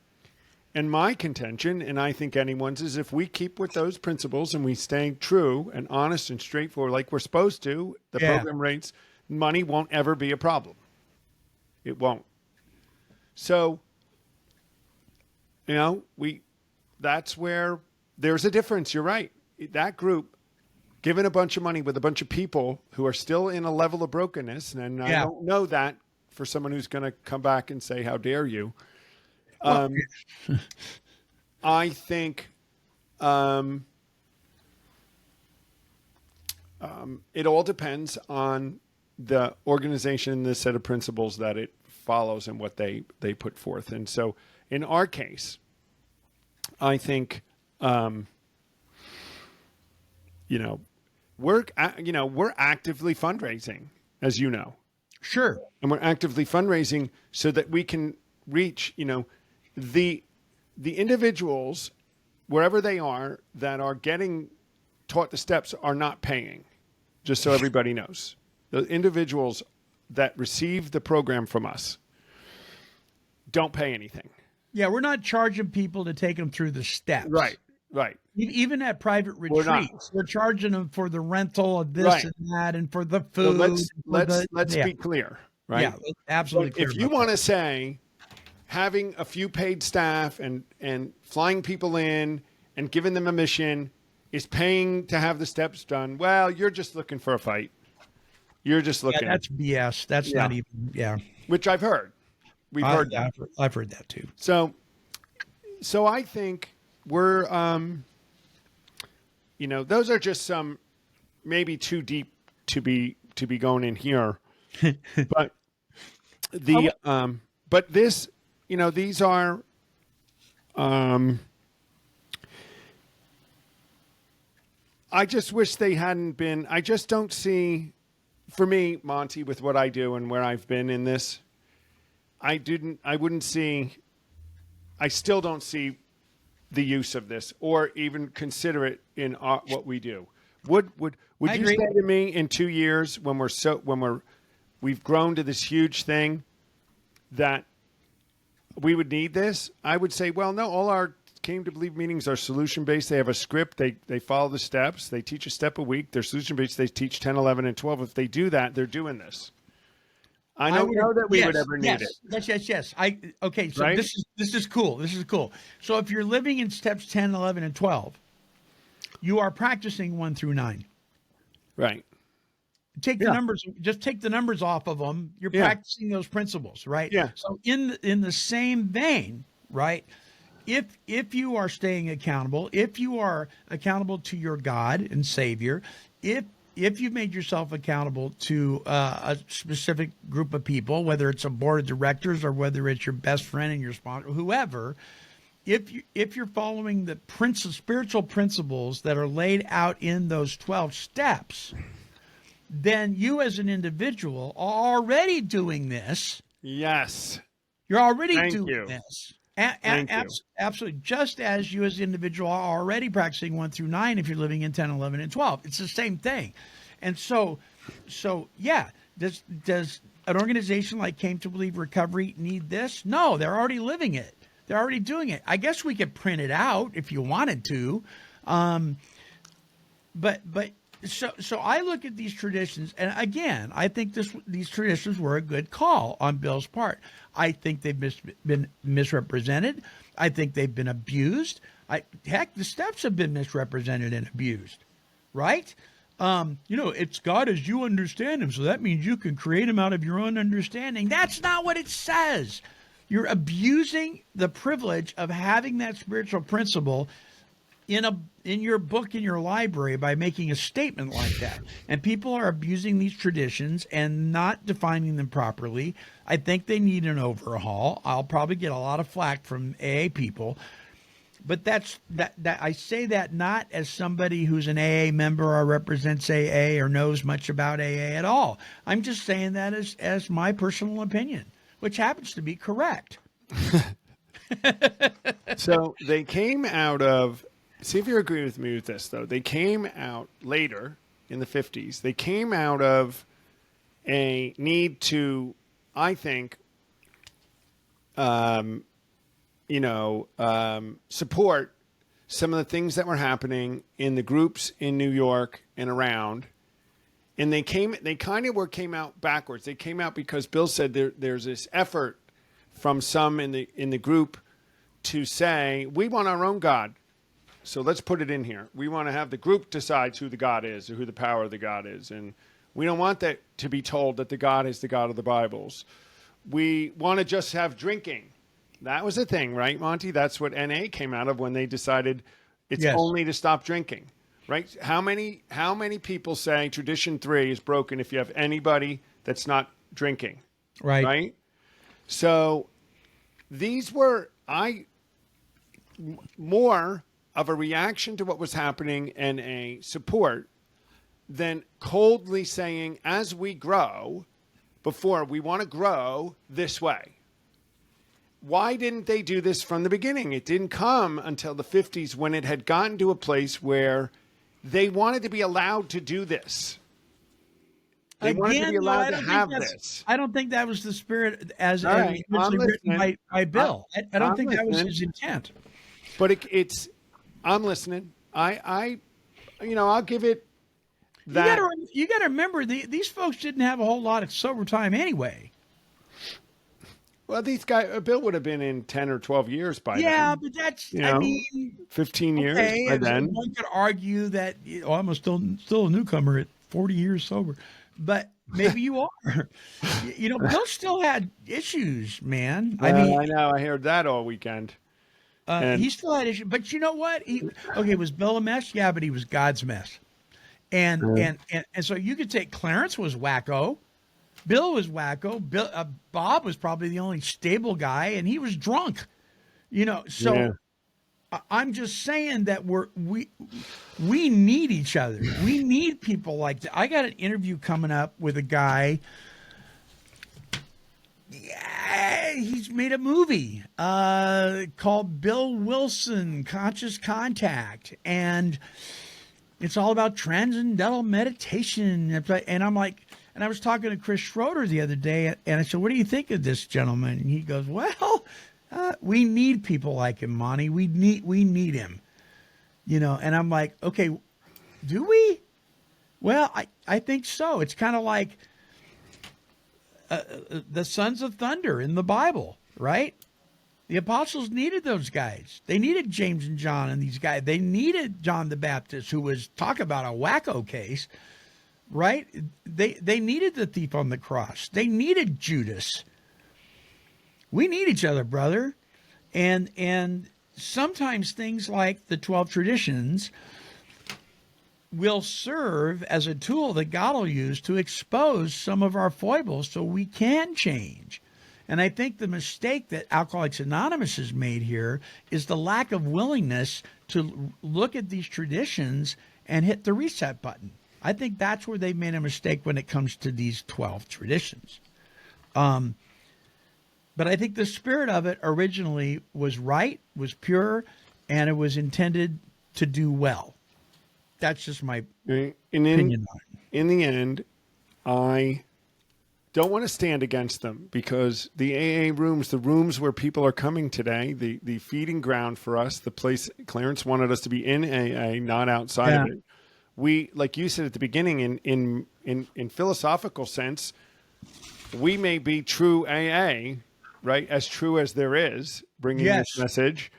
And my contention, and I think anyone's, is if we keep with those principles and we stay true and honest and straightforward like we're supposed to, the program rates, money won't ever be a problem. It won't. So, that's where there's a difference. You're right. That group, given a bunch of money with a bunch of people who are still in a level of brokenness, and I don't know that for someone who's going to come back and say, how dare you? I think it all depends on the organization and the set of principles that it follows and what they put forth. And so in our case, I think, we're actively fundraising, as you know. Sure. And we're actively fundraising so that we can reach, the individuals, wherever they are, that are getting taught the steps are not paying, just so everybody knows. The individuals that receive the program from us don't pay anything. Yeah, we're not charging people to take them through the steps. Right. Even at private retreats, we're charging them for the rental of this and that, and for the food. So let's be clear, right? Yeah, absolutely. Clear if you want to say having a few paid staff and flying people in and giving them a mission is paying to have the steps done, well, you're just looking for a fight. You're just looking. That's BS. That's not even. Which I've heard. I've heard that too. So I think we're, those are just some maybe too deep to be going in here, but but this, these are, I just wish they hadn't been. I just don't see, for me, Monty, with what I do and where I've been in this, I still don't see the use of this or even consider it in what we do. Would you say to me in 2 years when we've grown to this huge thing that we would need this? I would say, well, no, all our Came to Believe meetings are solution-based. They have a script. They follow the steps. They teach a step a week. They're solution-based. They teach 10, 11, and 12. If they do that, they're doing this. I don't know that we would ever need it. Yes. Okay, so right? this is cool. This is cool. So if you're living in steps 10, 11, and 12, you are practicing 1 through 9. Right. Take the numbers. Just take the numbers off of them. You're practicing those principles, right? Yeah. So in the same vein, right? If you are staying accountable, if you are accountable to your God and Savior, if you've made yourself accountable to a specific group of people, whether it's a board of directors or whether it's your best friend and your sponsor, whoever, if you're following the spiritual principles that are laid out in those 12 steps, then you as an individual are already doing this. Yes. You're already doing this. Thank you. Absolutely. Just as you as an individual are already practicing 1 through 9 if you're living in 10, 11, and 12. It's the same thing. And so yeah, does an organization like Came to Believe Recovery need this? No, they're already living it. They're already doing it. I guess we could print it out if you wanted to. But so I look at these traditions, and again, I think these traditions were a good call on Bill's part. I think they've been misrepresented. I think they've been abused. Heck, the steps have been misrepresented and abused, right? It's God as you understand him, so that means you can create him out of your own understanding. That's not what it says. You're abusing the privilege of having that spiritual principle in your book, in your library, by making a statement like that. And people are abusing these traditions and not defining them properly. I think they need an overhaul. I'll probably get a lot of flack from AA people, but that I say that not as somebody who's an AA member or represents AA or knows much about AA at all. I'm just saying that as my personal opinion, which happens to be correct. So they came out of, see if you agree with me with this, though. They came out later in the 50s. They came out of a need to, I think, support some of the things that were happening in the groups in New York and around. And they came out backwards. They came out because Bill said there's this effort from some in the group to say, we want our own God. So let's put it in here. We want to have the group decides who the God is or who the power of the God is. And we don't want that to be told that the God is the God of the Bibles. We want to just have drinking. That was the thing, right, Monty? That's what NA came out of when they decided it's only to stop drinking, right? How many people say tradition 3 is broken if you have anybody that's not drinking? Right? So these were more of a reaction to what was happening and a support than coldly saying, as we grow, before we want to grow this way. Why didn't they do this from the beginning? It didn't come until the 50s when it had gotten to a place where they wanted to be allowed to do this. They wanted to be allowed to have this. I don't think that was the spirit as originally written by Bill. I don't think that was his intent. But I'm listening. I'll give it that. You got to remember, these folks didn't have a whole lot of sober time anyway. Well, these guys, Bill would have been in 10 or 12 years by then. Yeah, but that's, 15 years by then. One could argue that I'm still a newcomer at 40 years sober, but maybe you are. Bill still had issues, man. I know. I heard that all weekend. He still had issues, but you know what? Was Bill a mess? Yeah, but he was God's mess. And so you could take Clarence was wacko. Bill was wacko. Bob was probably the only stable guy, and he was drunk. I'm just saying that we need each other. We need people like that. I got an interview coming up with a guy. Yeah, he's made a movie called Bill Wilson, Conscious Contact, and it's all about transcendental meditation. And I'm like, and I was talking to Chris Schroeder the other day, and I said, what do you think of this gentleman? And he goes, well, we need people like him, Monty. We need him. And I'm like, okay, do we? Well, I think so. It's kind of like the sons of thunder in the Bible, right? The apostles needed those guys. They needed James and John and these guys. They needed John the Baptist, who was, talk about a wacko case, right? They needed the thief on the cross. They needed Judas. We need each other, brother. And sometimes things like the 12 traditions will serve as a tool that God will use to expose some of our foibles so we can change. And I think the mistake that Alcoholics Anonymous has made here is the lack of willingness to look at these traditions and hit the reset button. I think that's where they made a mistake when it comes to these 12 traditions. But But I think the spirit of it originally was right, was pure, and it was intended to do well. That's just my And opinion on it. in the end, I don't want to stand against them, because the AA rooms, the rooms where people are coming today, the feeding ground for us, the place Clarence wanted us to be in AA, not outside of it. We, like you said at the beginning, in philosophical sense, we may be true AA, right? As true as there is, bringing this message,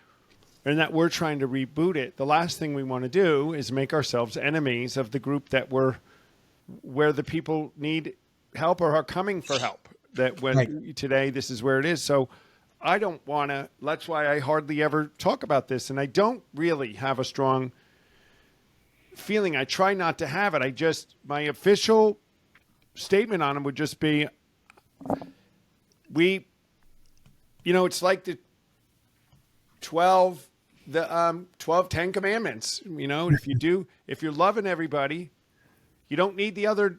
and that we're trying to reboot it. The last thing we want to do is make ourselves enemies of the group that where the people need help or are coming for help. That when today, this is where it is. So I don't want to, that's why I hardly ever talk about this. And I don't really have a strong feeling. I try not to have it. My official statement on them would just be, it's like the 12 10 commandments, if you're loving everybody, you don't need the other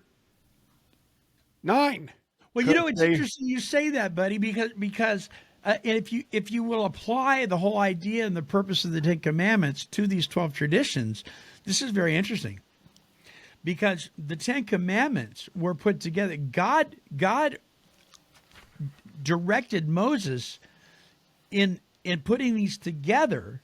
9. Well, it's interesting you say that, buddy, because if you will apply the whole idea and the purpose of the 10 Commandments to these 12 traditions, this is very interesting. Because the 10 Commandments were put together. God directed Moses in putting these together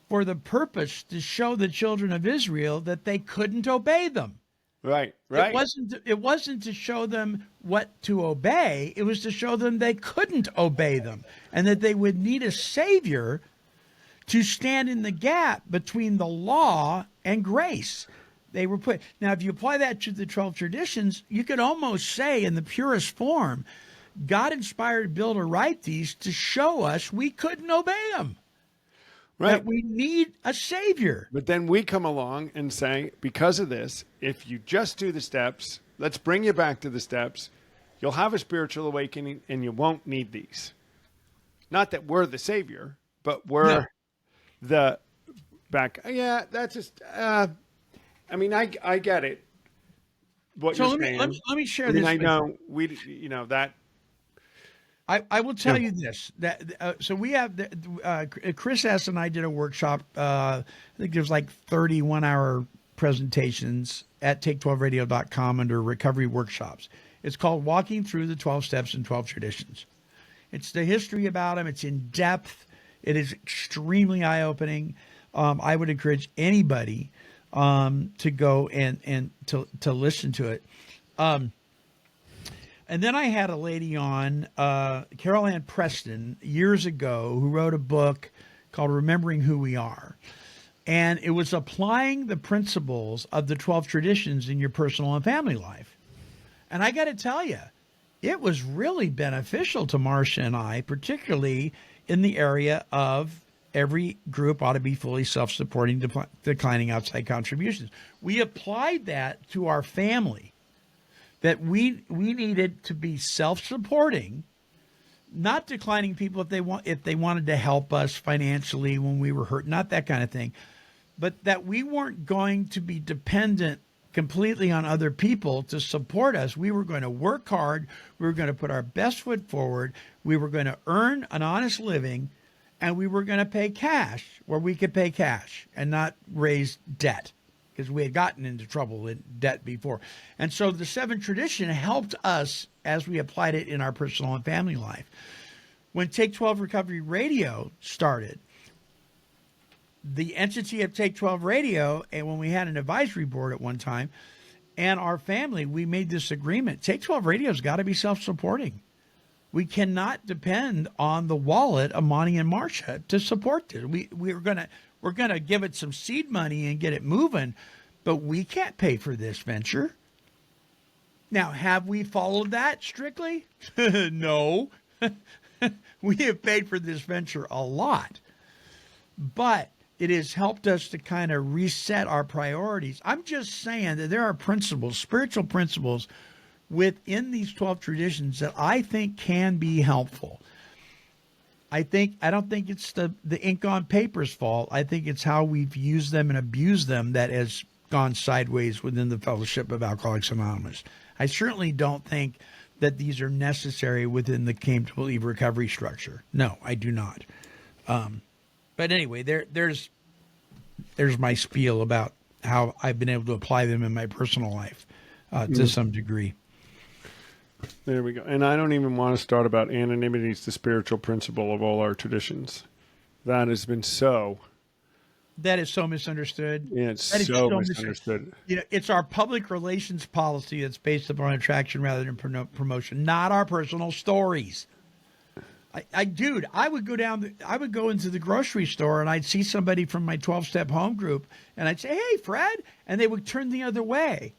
for the purpose to show the children of Israel that they couldn't obey them. Right. It wasn't to show them what to obey. It was to show them they couldn't obey them, and that they would need a savior to stand in the gap between the law and grace. They were put. Now, if you apply that to the 12 traditions, you could almost say in the purest form, God inspired Bill to write these to show us we couldn't obey them. Right. That we need a savior. But then we come along and say, because of this, if you just do the steps, let's bring you back to the steps, you'll have a spiritual awakening and you won't need these. Not that we're the savior, but we're the back. Yeah, that's just, I get it. What So you're saying. let me share this. I with know you. that. I will tell you this, that so we have Chris S. and I did a workshop. I think there's like 31-hour presentations at take12radio.com under recovery workshops. It's called Walking Through the 12 Steps and 12 Traditions. It's the history about them. It's in depth. It is extremely eye-opening. I would encourage anybody to go and to listen to it. And then I had a lady on, Carol Ann Preston, years ago, who wrote a book called Remembering Who We Are. And it was applying the principles of the 12 traditions in your personal and family life. And I got to tell you, it was really beneficial to Marcia and I, particularly in the area of every group ought to be fully self-supporting, declining outside contributions. We applied that to our family. That we needed to be self-supporting, not declining people if they wanted to help us financially when we were hurt, not that kind of thing, but that we weren't going to be dependent completely on other people to support us. We were going to work hard. We were going to put our best foot forward. We were going to earn an honest living, and we were going to pay cash where we could pay cash and not raise debt, because we had gotten into trouble in debt before. And so the 7 tradition helped us as we applied it in our personal and family life. When Take 12 Recovery Radio started, the entity of Take 12 Radio, and when we had an advisory board at one time, and our family, we made this agreement. Take 12 Radio's got to be self-supporting. We cannot depend on the wallet of Monty and Marcia to support this. We're going to give it some seed money and get it moving, but we can't pay for this venture. Now, have we followed that strictly? No. We have paid for this venture a lot, but it has helped us to kind of reset our priorities. I'm just saying that there are principles, spiritual principles within these 12 traditions that I think can be helpful. I don't think it's the ink on paper's fault. I think it's how we've used them and abused them that has gone sideways within the Fellowship of Alcoholics Anonymous. I certainly don't think that these are necessary within the Came to Believe recovery structure. No, I do not. But anyway, there's my spiel about how I've been able to apply them in my personal life to some degree. There we go. And I don't even want to start about anonymity is the spiritual principle of all our traditions. That has been so. That is so misunderstood. Yeah, it's That is so misunderstood. You know, it's our public relations policy that's based upon attraction rather than promotion, not our personal stories. Dude, I would go into the grocery store and I'd see somebody from my 12-step home group and I'd say, "Hey, Fred," and they would turn the other way.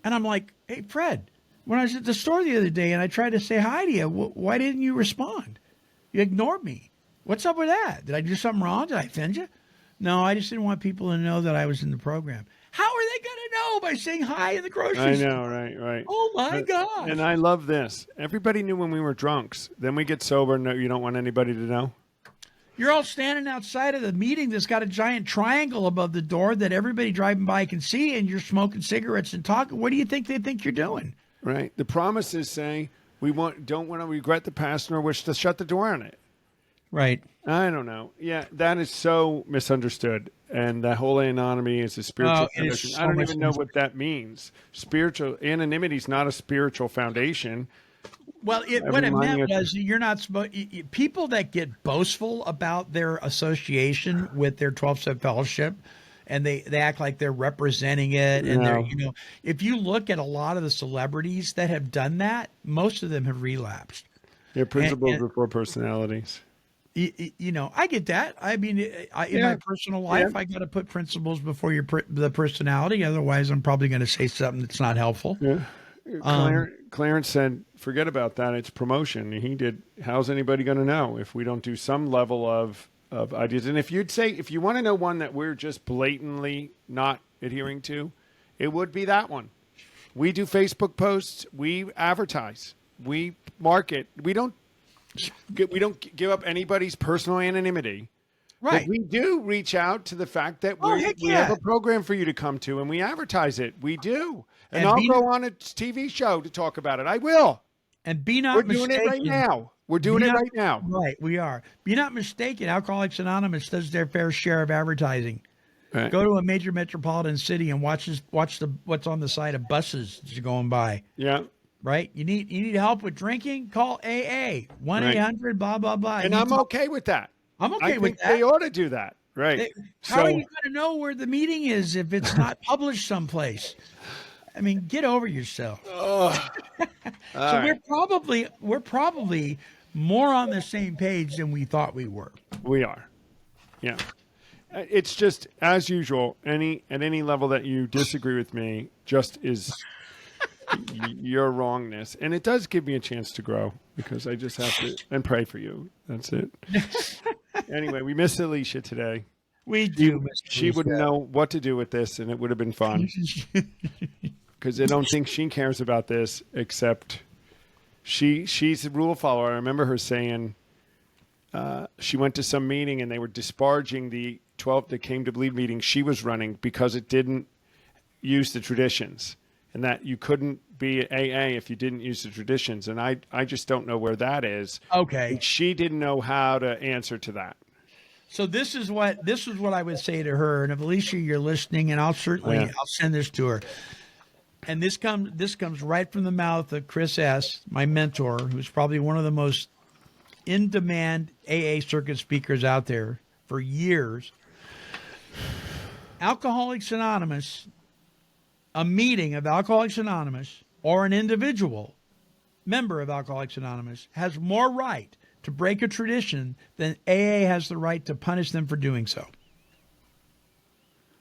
And I'm like, "Hey, Fred, when I was at the store the other day and I tried to say hi to you, why didn't you respond? You ignored me. What's up with that? Did I do something wrong? Did I offend you?" "No, I just didn't want people to know that I was in the program." How are they going to know by saying hi in the grocery store? I know, right. Oh, my God. And I love this. Everybody knew when we were drunks. Then we get sober and you don't want anybody to know. You're all standing outside of the meeting that's got a giant triangle above the door that everybody driving by can see, and you're smoking cigarettes and talking. What do you think they think you're doing? Right. The promises say don't want to regret the past nor wish to shut the door on it. Right. I don't know. Yeah, that is so misunderstood. And that whole anonymity is a spiritual foundation. So I don't even know what that means. Spiritual anonymity is not a spiritual foundation. Well, what it meant was you're not supposed. People that get boastful about their association with their 12-step fellowship, and they act like they're representing it, and they're if you look at a lot of the celebrities that have done that, most of them have relapsed. They're principles before personalities. I get that. I mean, in my personal life, I got to put principles before the personality. Otherwise, I'm probably going to say something that's not helpful. Yeah. Clarence said, "Forget about that. It's promotion." He did. How's anybody going to know if we don't do some level of ideas? And if you want to know one that we're just blatantly not adhering to, it would be that one. We do Facebook posts. We advertise. We market. We don't give up anybody's personal anonymity. Right. But we do reach out to the fact that we have a program for you to come to, and we advertise it. We do. And I'll go on a TV show to talk about it. I will. And be not We're mistaken. doing it right now. We're doing it right now. Right, we are. Be not mistaken. Alcoholics Anonymous does their fair share of advertising. Right. Go to a major metropolitan city and watch what's on the side of buses that are going by. Yeah. Right? You need help with drinking? Call AA. 1-800 blah blah blah. And I'm okay with that. I'm okay I with think that. They ought to do that. Right. How are you going to know where the meeting is if it's not published someplace? I mean, get over yourself. Right. We're probably more on the same page than we thought we were. We are. Yeah. It's just, as usual, at any level that you disagree with me just is your wrongness. And it does give me a chance to grow because I just have to, and pray for you. That's it. Anyway, we miss Alicia today. We do. She wouldn't know what to do with this, and it would have been fun. Because I don't think she cares about this, except she's a rule follower. I remember her saying she went to some meeting and they were disparaging the 12 that Came to Believe meeting she was running because it didn't use the traditions, and that you couldn't be AA if you didn't use the traditions. And I just don't know where that is. Okay. And she didn't know how to answer to that. So this is what I would say to her. And if Alicia, you're listening, and I'll send this to her. And this comes right from the mouth of Chris S., my mentor, who's probably one of the most in-demand AA circuit speakers out there for years. Alcoholics Anonymous, a meeting of Alcoholics Anonymous, or an individual member of Alcoholics Anonymous has more right to break a tradition than AA has the right to punish them for doing so.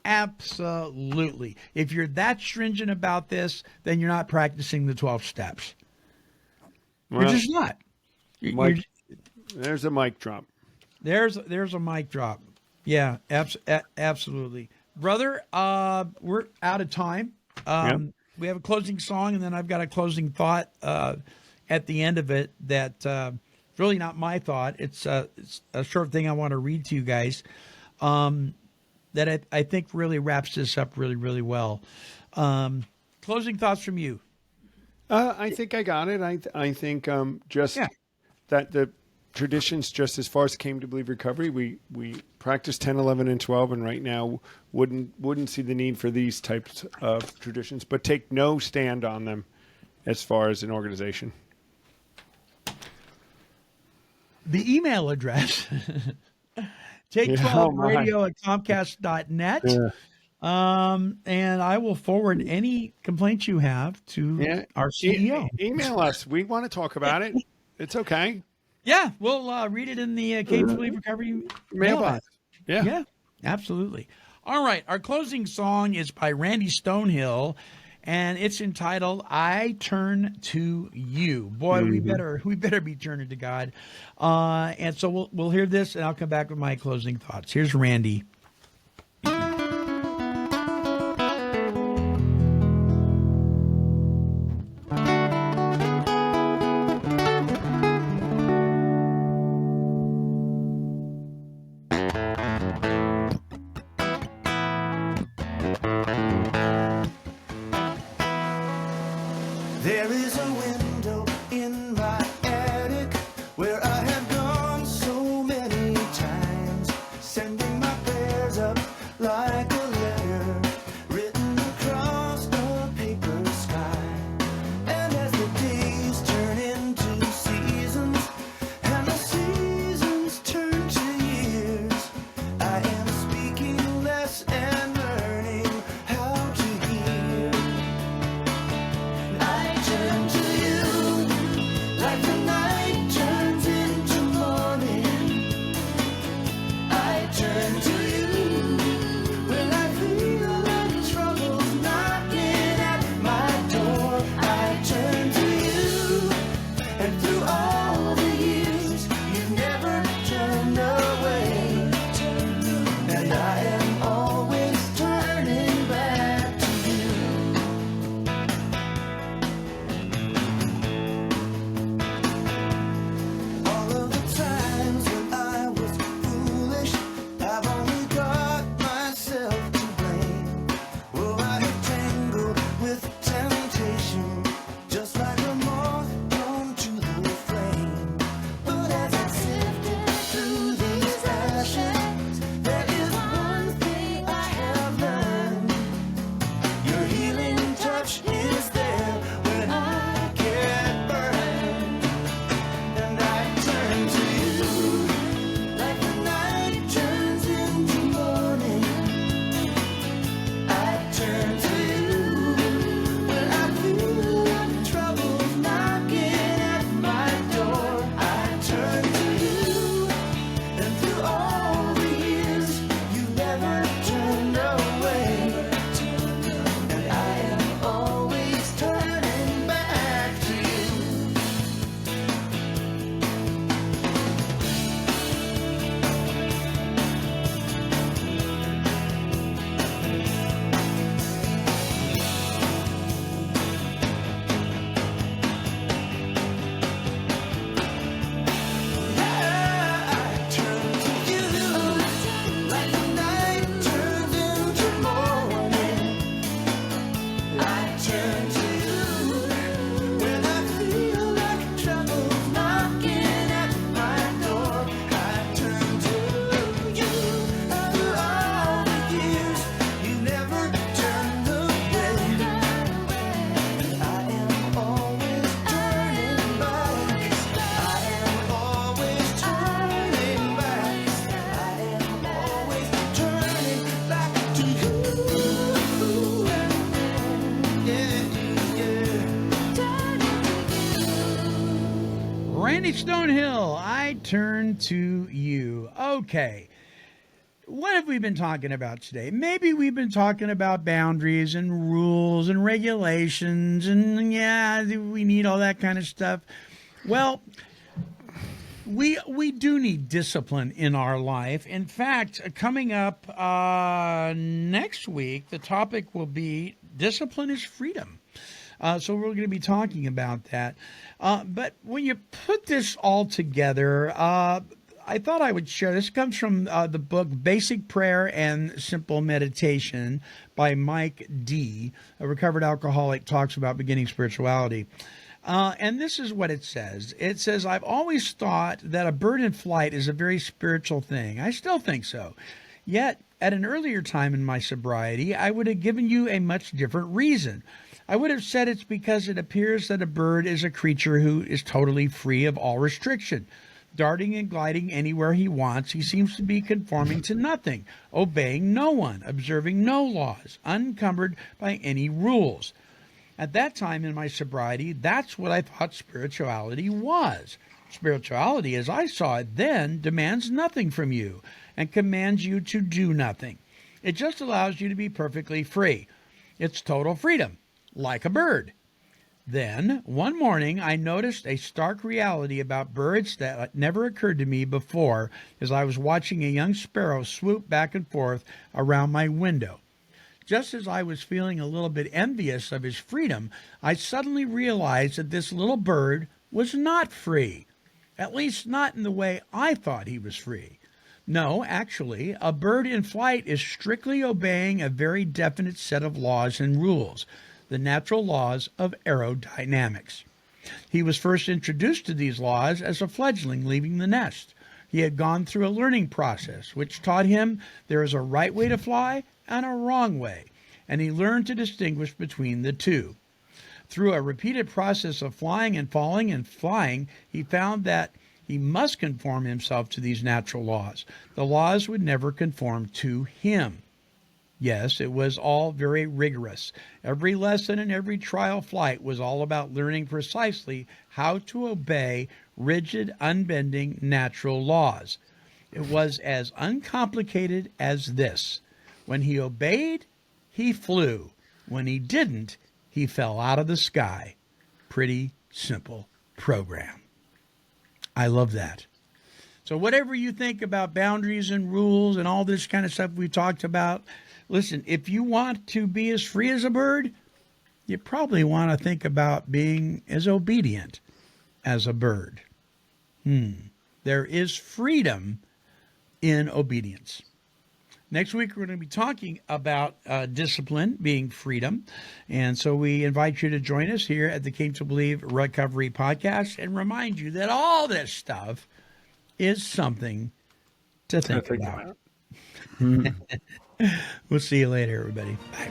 Absolutely. If you're that stringent about this, then you're not practicing the 12 steps. Well, you're just not. There's a mic drop. There's a mic drop. Yeah, absolutely. Brother, we're out of time. We have a closing song, and then I've got a closing thought at the end of it that's really not my thought. It's a short thing I want to read to you guys. That I think really wraps this up really, really well. Closing thoughts from you. I think I got it. I think just Yeah. that the traditions, just as far as Came to Believe Recovery, we practice 10, 11, and 12, and right now wouldn't see the need for these types of traditions, but take no stand on them as far as an organization. The email address, Yeah, oh my. take12radio@comcast.net. Yeah. And I will forward any complaints you have to Yeah. our CEO. Email us. We want to talk about it. It's okay. Yeah, we'll read it in the Came to Believe Recovery Mailbox. Yeah. Yeah, absolutely. All right, our closing song is by Randy Stonehill, and it's entitled "I Turn to You." Boy, we better be turning to God. And so we'll hear this, and I'll come back with my closing thoughts. Here's Randy. There is a window in my attic where I have gone so many times, sending my prayers up like a letter written across a paper sky. And as the days turn into seasons and the seasons turn to years, I am speaking less and learning how to hear. I turn to you like the night turns into morning. I turn to you when I feel like trouble's knocking at my door. I turn to you, and through all the years you never turned away. And I am always turning back to you. All of the times when I was foolish, I've only got myself to blame. Oh, I have tangled with temptation, just like a moth drawn to the flame. But as I sifted through these ashes, there is one thing I have learned. Your healing touch is there when I get burned. And I turn to you like the night turns into morning. I turn to you when I feel like trouble's knocking at my door. I turn to you, and through all the years you never turned away. And I am always turning back to you. I turn to you like the night turns into morning. I turn to you when I feel like trouble's knocking at my door. I turn to you after all the years you never turned away. I am always turning back. I am always turning back. I am always turning back to you. Randy Stonehill, I Turn to You. Okay. What have we been talking about today? Maybe we've been talking about boundaries and rules and regulations and yeah, we need all that kind of stuff. Well, we do need discipline in our life. In fact, coming up next week, the topic will be discipline is freedom. So we're going to be talking about that. But when you put this all together, I thought I would share. This comes from the book Basic Prayer and Simple Meditation by Mike D. A recovered alcoholic talks about beginning spirituality. And this is what it says. It says, I've always thought that a bird in flight is a very spiritual thing. I still think so. Yet, at an earlier time in my sobriety, I would have given you a much different reason. I would have said it's because it appears that a bird is a creature who is totally free of all restriction. Darting and gliding anywhere he wants, he seems to be conforming to nothing, obeying no one, observing no laws, unencumbered by any rules. At that time in my sobriety, that's what I thought spirituality was. Spirituality, as I saw it then, demands nothing from you and commands you to do nothing. It just allows you to be perfectly free. It's total freedom, like a bird. Then, one morning, I noticed a stark reality about birds that never occurred to me before as I was watching a young sparrow swoop back and forth around my window. Just as I was feeling a little bit envious of his freedom, I suddenly realized that this little bird was not free, at least not in the way I thought he was free. No, actually, a bird in flight is strictly obeying a very definite set of laws and rules, the natural laws of aerodynamics. He was first introduced to these laws as a fledgling leaving the nest. He had gone through a learning process which taught him there is a right way to fly and a wrong way, and he learned to distinguish between the two. Through a repeated process of flying and falling and flying, he found that he must conform himself to these natural laws. The laws would never conform to him. Yes, it was all very rigorous. Every lesson and every trial flight was all about learning precisely how to obey rigid, unbending, natural laws. It was as uncomplicated as this. When he obeyed, he flew. When he didn't, he fell out of the sky. Pretty simple program. I love that. So whatever you think about boundaries and rules and all this kind of stuff we talked about, listen, if you want to be as free as a bird, you probably want to think about being as obedient as a bird. There is freedom in obedience. Next week, we're going to be talking about discipline being freedom. And so we invite you to join us here at the Came to Believe Recovery Podcast and remind you that all this stuff is something to think about. We'll see you later, everybody. Bye.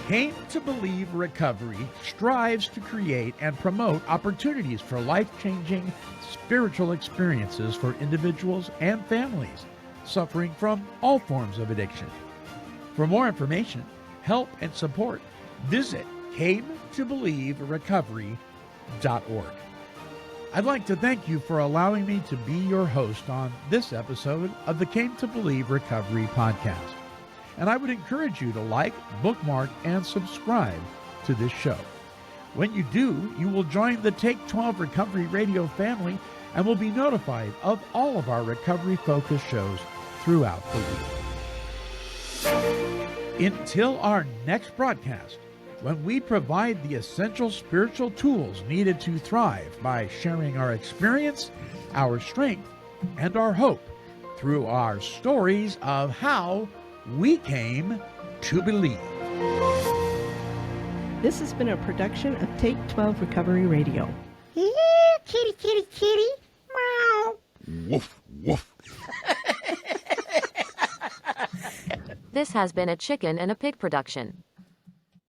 Came to Believe Recovery strives to create and promote opportunities for life-changing spiritual experiences for individuals and families suffering from all forms of addiction. For more information, help, and support, visit cametobelieverecovery.org. I'd like to thank you for allowing me to be your host on this episode of the Came to Believe Recovery Podcast. And I would encourage you to like, bookmark, and subscribe to this show. When you do, you will join the Take 12 Recovery Radio family and will be notified of all of our recovery-focused shows throughout the week. Until our next broadcast, when we provide the essential spiritual tools needed to thrive by sharing our experience, our strength, and our hope through our stories of how we came to believe. This has been a production of Take 12 Recovery Radio. Yeah, kitty, kitty, kitty. Meow. Woof, woof. This has been a Chicken and a Pig production.